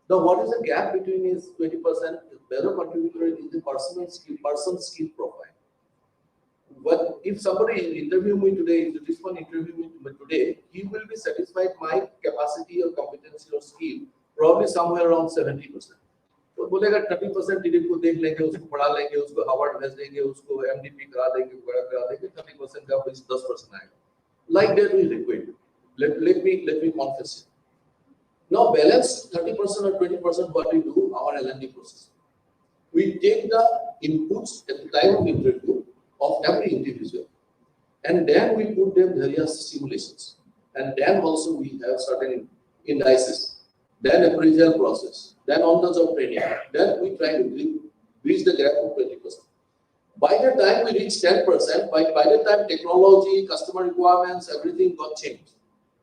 Now what is the gap between is 20%? The better contributor is the person's skill profile. But if somebody interview me today, if this one interview me today, he will be satisfied my capacity or competency or skill probably somewhere around 70%. तो बोलेगा 30% TD को देख लेंगे, उसको पढ़ा लेंगे, उसको Harvard भेज देंगे, उसको एमडीपी करा देंगे, वगैरह करा देंगे, 30% का 10% आएगा. Like that we require. Let me confess it. Now balance 30% or 20% what we do our L&D process. We take the inputs at the time of interview of every individual, and then we put them various simulations, and then also we have certain indices, then appraisal process, then on-the-job training, then we try to reach the gap of 20%. By the time we reach 10%, by the time technology, customer requirements, everything got changed.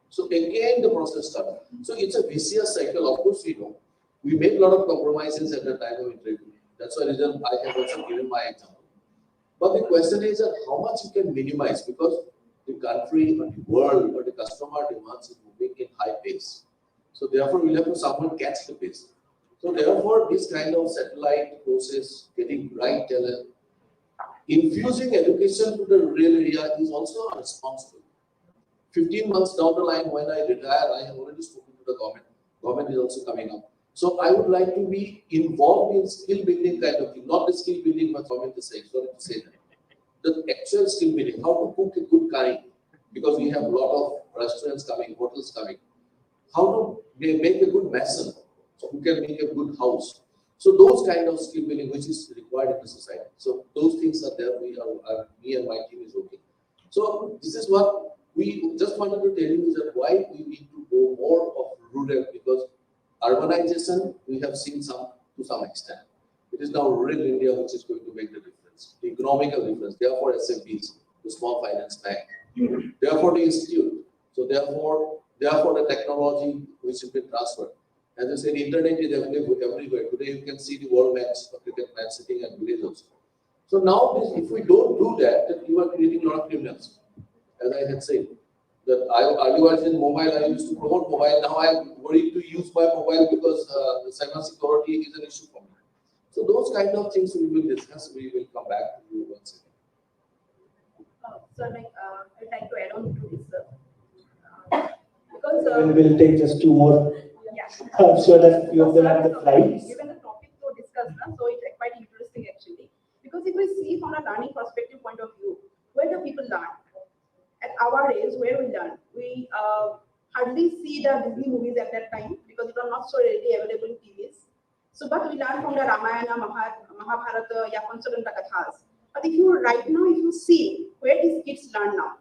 So again the process started. So it's a vicious cycle. Of course, we make a lot of compromises at the time of interview. That's why reason I have also given my example. But the question is that how much you can minimize, because the country or the world or the customer demands is moving in high pace. So therefore, we'll have to someone catch the pace. So therefore, this kind of satellite process, getting right talent, infusing education to the real area is also responsible. 15 months down the line, when I retire, I have already spoken to the government. Government is also coming up. So I would like to be involved in skill building kind of thing, not the skill building what government is saying, sorry to say that. The actual skill building, how to cook a good curry, because we have a lot of restaurants coming, hotels coming. How to make a good mason, so who can make a good house. So those kind of skill building which is required in the society. So those things are there. Me and my team is working. So this is what we just wanted to tell you, is that why we need to go more of rural, because urbanization we have seen to some extent. It is now rural India which is going to make the difference, the economical difference. Therefore, SMBs, the small finance bank. Therefore, the institute. So therefore, Therefore, the technology which has been transferred. As I said, internet is available everywhere. Today, you can see the world maps, cricket match sitting and village also. So now, if we don't do that, then you are creating a lot of criminals. As I had said, that earlier was in mobile, I used to promote mobile. Now I'm worried to use my mobile because the cyber security is an issue for me. So those kind of things we will discuss. We will come back to you once again. So like, I'd like to add on to this, because We'll take just two more. Yeah. I'm sure that few of them have the slides. Given the topic to discuss, so it's quite interesting actually. Because if we see from a learning perspective point of view, where do people learn? At our age, where we learn, we hardly see the Disney movies at that time because it was not so readily available in TVs. So, but we learn from the Ramayana, Mahabharata, Yapansaranta Kathas. But if you right now, if you see where these kids learn now,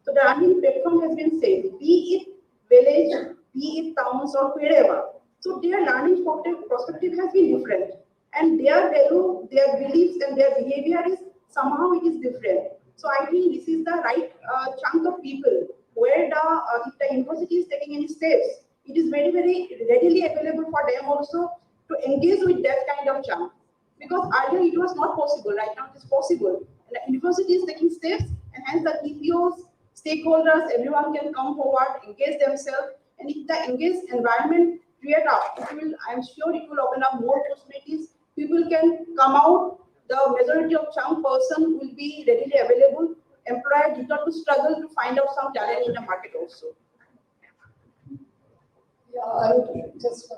so the learning platform has been said, be it village, be it towns or wherever. So their learning perspective has been different, and their value, their beliefs, and their behavior is somehow it is different. So I think this is the right chunk of people where the if the university is taking any steps, it is very readily available for them also to engage with that kind of chunk. Because earlier it was not possible, right now it is possible. And the university is taking steps, and hence the TPOs, stakeholders, everyone can come forward, engage themselves, and if the engaged environment create up, it will, I'm sure it will open up more possibilities. People can come out, the majority of young person will be readily available. Employer did not to struggle to find out some talent in the market also. Yeah, I would just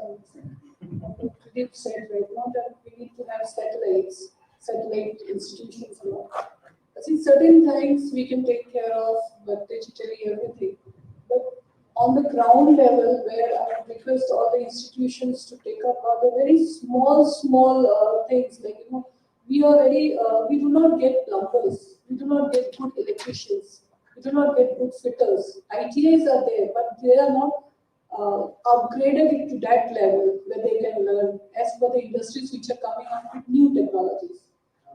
Pradeep said right now that we need to have satellite institutions and all. See, certain things we can take care of, but digitally everything. But on the ground level, where I would request all the institutions to take up are the very small things like, we are we do not get plumbers, we do not get good electricians, we do not get good fitters. ITIs are there, but they are not upgraded to that level where they can learn as per the industries which are coming up with new technologies.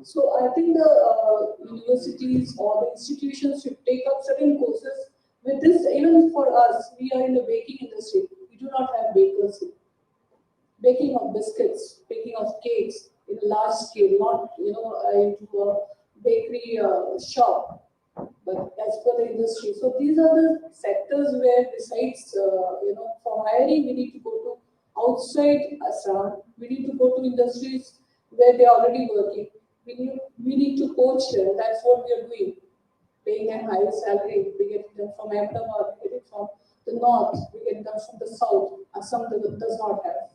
So I think the universities or the institutions should take up certain courses. With this, even for us, we are in the baking industry. We do not have bakers here. Baking of biscuits, baking of cakes in a large scale, not into a bakery shop, but as per the industry. So these are the sectors where besides for hiring, we need to go to outside Assam. We need to go to industries where they are already working. We need to coach them. That's what we are doing. Paying them higher salary. We get them from Ahmedabad, we get it from the north, we get them from the south. Assam does not have.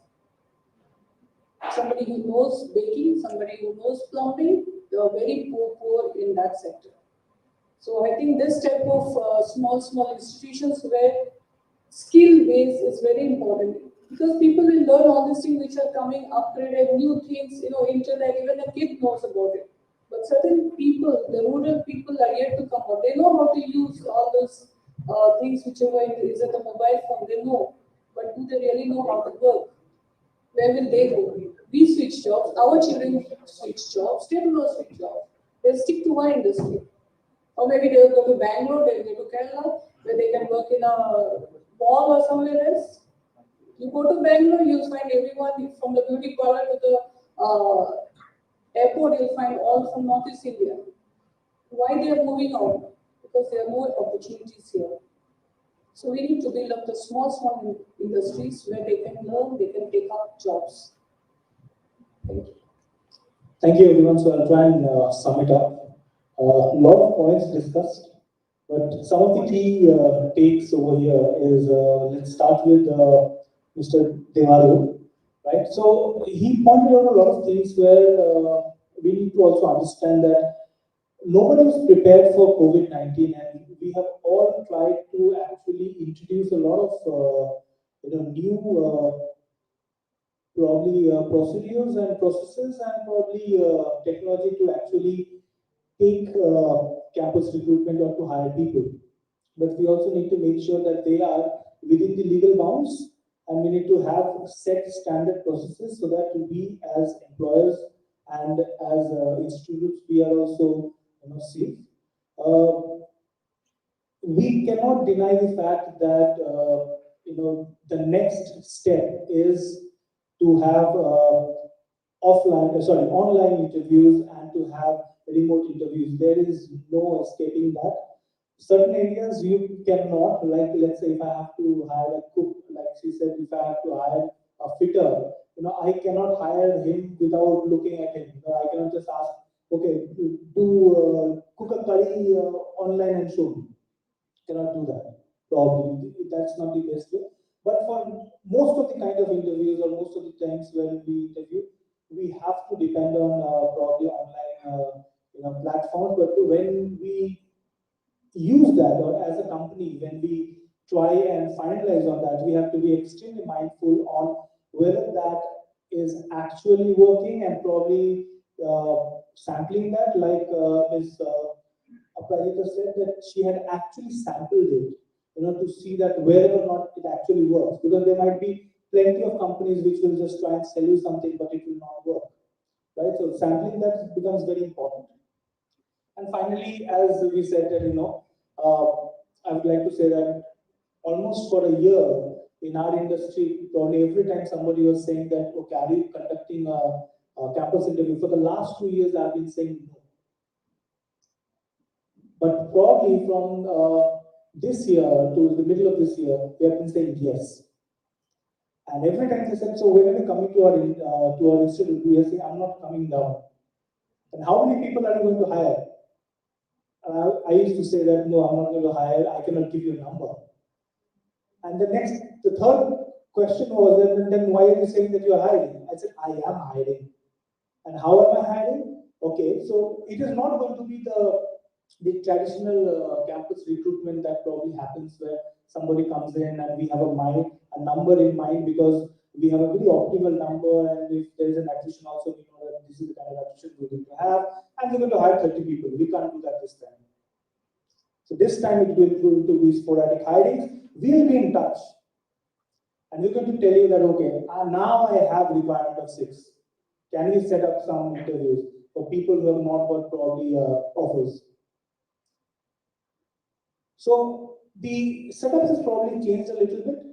Somebody who knows baking, somebody who knows plumbing, they are very poor in that sector. So I think this type of small institutions where skill base is very important. Because people will learn all these things which are coming, upgraded, new things, internet, even a kid knows about it. But certain people, the rural people are yet to come out. They know how to use all those things whichever is at the mobile phone, they know. But do they really know how to work? Where will they go? We switch jobs, our children switch jobs, they do not switch jobs. They'll stick to one industry. Or maybe they'll go to Bangalore, they'll go to Kerala, where they can work in a mall or somewhere else. You go to Bangalore, you'll find everyone from the beauty parlor to the airport, you'll find all from Northeast India. Why they are moving out? Because there are more opportunities here. So we need to build up the small industries where they can learn, they can take up jobs. Thank you. Thank you, everyone. So I'll try and sum it up. A lot of points discussed, but some of the key takes over here is let's start with Mr. Devaru, right? So he pointed out a lot of things where we need to also understand that nobody was prepared for COVID-19, and we have all tried to actually introduce a lot of new probably procedures and processes and probably technology to actually take campus recruitment or to hire people. But we also need to make sure that they are within the legal bounds, and we need to have set standard processes so that we as employers and as institutes, we are also safe. we cannot deny the fact that the next step is to have online interviews and to have remote interviews. There is no escaping that. Certain areas you cannot, like let's say if I have to hire a cook, like she said, if I have to hire a fitter, I cannot hire him without looking at him. I cannot just ask, okay, cook a curry online and show me. Cannot do that. Probably that's not the best way. But for most of the kind of interviews or most of the times when we interview, we have to depend on probably online platforms. But when we use that, or as a company, when we try and finalize on that, we have to be extremely mindful on whether that is actually working and probably sampling that, like Ms. Aparajita said that she had actually sampled it, to see that whether or not it actually works. Because there might be plenty of companies which will just try and sell you something, but it will not work, right? So sampling that becomes very important. And finally, as we said that, I would like to say that almost for a year in our industry, probably every time somebody was saying that, okay, are you conducting a campus interview? For the last 2 years, I've been saying no. But probably from this year to the middle of this year, we have been saying yes. And every time they said, so when are you coming to our institute? We are saying, I'm not coming down. And how many people are you going to hire? I used to say that, no, I'm not going to hire, I cannot give you a number. And the third question was, then why are you saying that you are hiring? I said, I am hiring. And how am I hiring? Okay, so it is not going to be the traditional campus recruitment that probably happens where somebody comes in and we have a number in mind because we have a very optimal number, and if there is an attrition also, we know that this is the kind of attrition we're going to have, and we're going to hire 30 people. We can't do that this time. So this time it will be sporadic hirings. We'll be in touch. And we're going to tell you that, okay, now I have requirement of 6. Can we set up some interviews for people who have not got probably offers? So the setup has probably changed a little bit.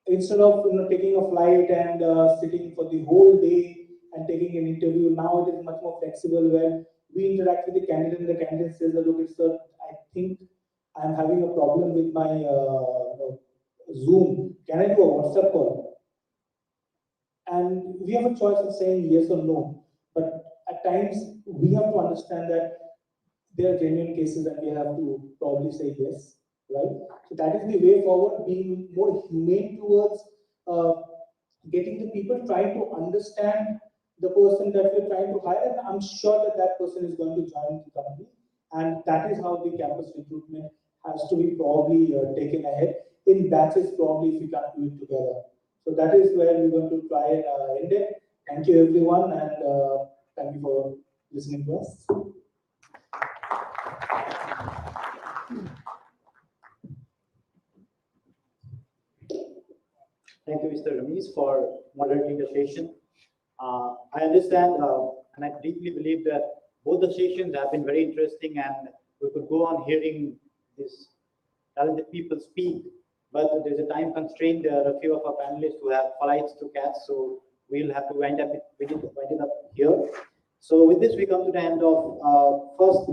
Instead of taking a flight and sitting for the whole day and taking an interview, now it is much more flexible where we interact with the candidate and the candidate says that, okay, sir, I think I'm having a problem with my Zoom. Can I do a WhatsApp call? And we have a choice of saying yes or no. But at times we have to understand that there are genuine cases and we have to probably say yes, right? So that is the way forward, being more humane towards getting the people, trying to understand the person that we're trying to hire. And I'm sure that that person is going to join the company. And that is how the campus recruitment has to be probably taken ahead in batches, probably if we can't do it together. So that is where we're going to try and end it. Thank you, everyone, and thank you for listening to us. Thank you, Mr. Ramesh, for moderating the session. I understand and I deeply believe that both the sessions have been very interesting, and we could go on hearing these talented people speak, but there's a time constraint. There are a few of our panelists who have flights to catch, so we'll have to wind it up here. So with this, we come to the end of first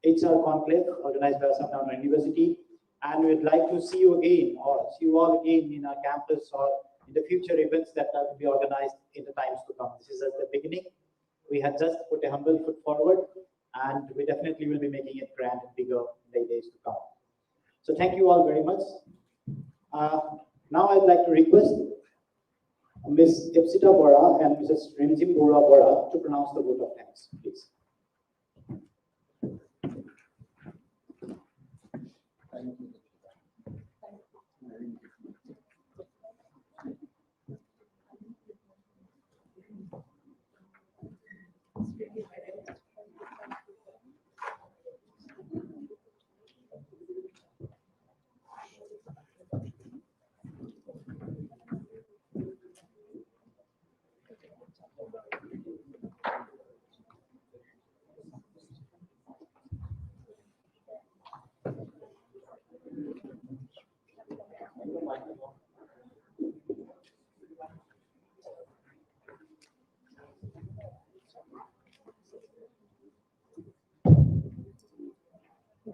HR Conclave organized by Assam University. And we'd like to see you again, or see you all again in our campus or in the future events that will be organized in the times to come. This is at the beginning. We had just put a humble foot forward, and we definitely will be making it grand and bigger in the days to come. So thank you all very much. Now I'd like to request Ms. Epsita Bora and Mrs. Rimjim Bora to pronounce the vote of thanks, please. Thank you.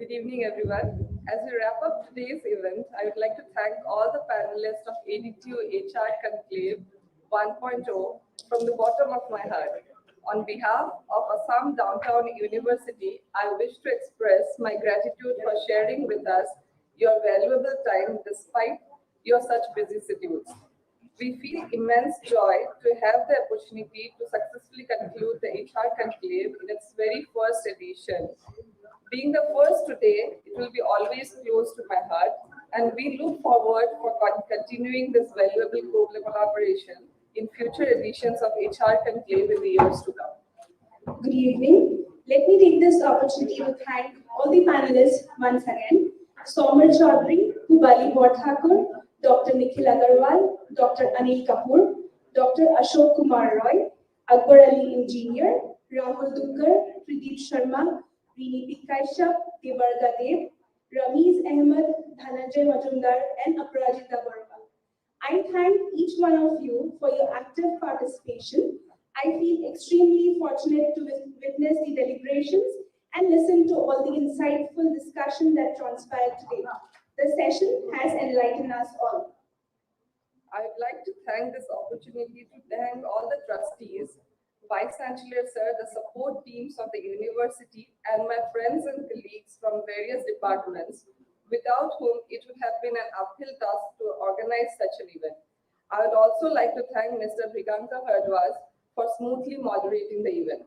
Good evening, everyone. As we wrap up today's event, I would like to thank all the panelists of AdtU HR Conclave 1.0 from the bottom of my heart. On behalf of Assam Downtown University, I wish to express my gratitude for sharing with us your valuable time despite your such busy schedules. We feel immense joy to have the opportunity to successfully conclude the HR Conclave in its very first edition. Being the first today, it will be always close to my heart, and we look forward for continuing this valuable collaboration in future editions of HR Conclave in the years to come. Good evening. Let me take this opportunity to thank all the panelists once again. Somar Chaudhary, Hubali Bodhakur, Dr. Nikhil Agarwal, Dr. Anil Kapoor, Dr. Ashok Kumar Roy, Akbar Ali Engineer, Rahul Dunkar, Pradeep Sharma, Rini Pikaisha, Devarga Dev, Ramiz Ahmed, Dhananjay Majumdar, and Aparajita Barma. I thank each one of you for your active participation. I feel extremely fortunate to witness the deliberations and listen to all the insightful discussion that transpired today. The session has enlightened us all. I would like to thank this opportunity to thank all the trustees, Vice Chancellor Sir, the support teams of the university, and my friends and colleagues from various departments, without whom it would have been an uphill task to organize such an event. I would also like to thank Mr. Briganta Hardwaz for smoothly moderating the event.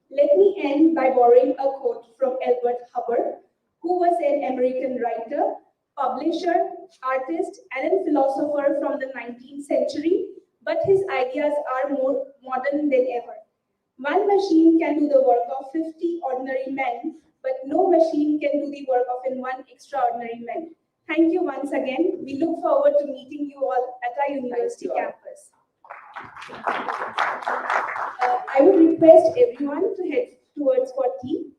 Let me end by borrowing a quote from Albert Hubbard, who was an American writer, publisher, artist, and a philosopher from the 19th century, but his ideas are more modern than ever. One machine can do the work of 50 ordinary men, but no machine can do the work of one extraordinary man. Thank you once again. We look forward to meeting you all at our university campus. I would request everyone to head towards for tea.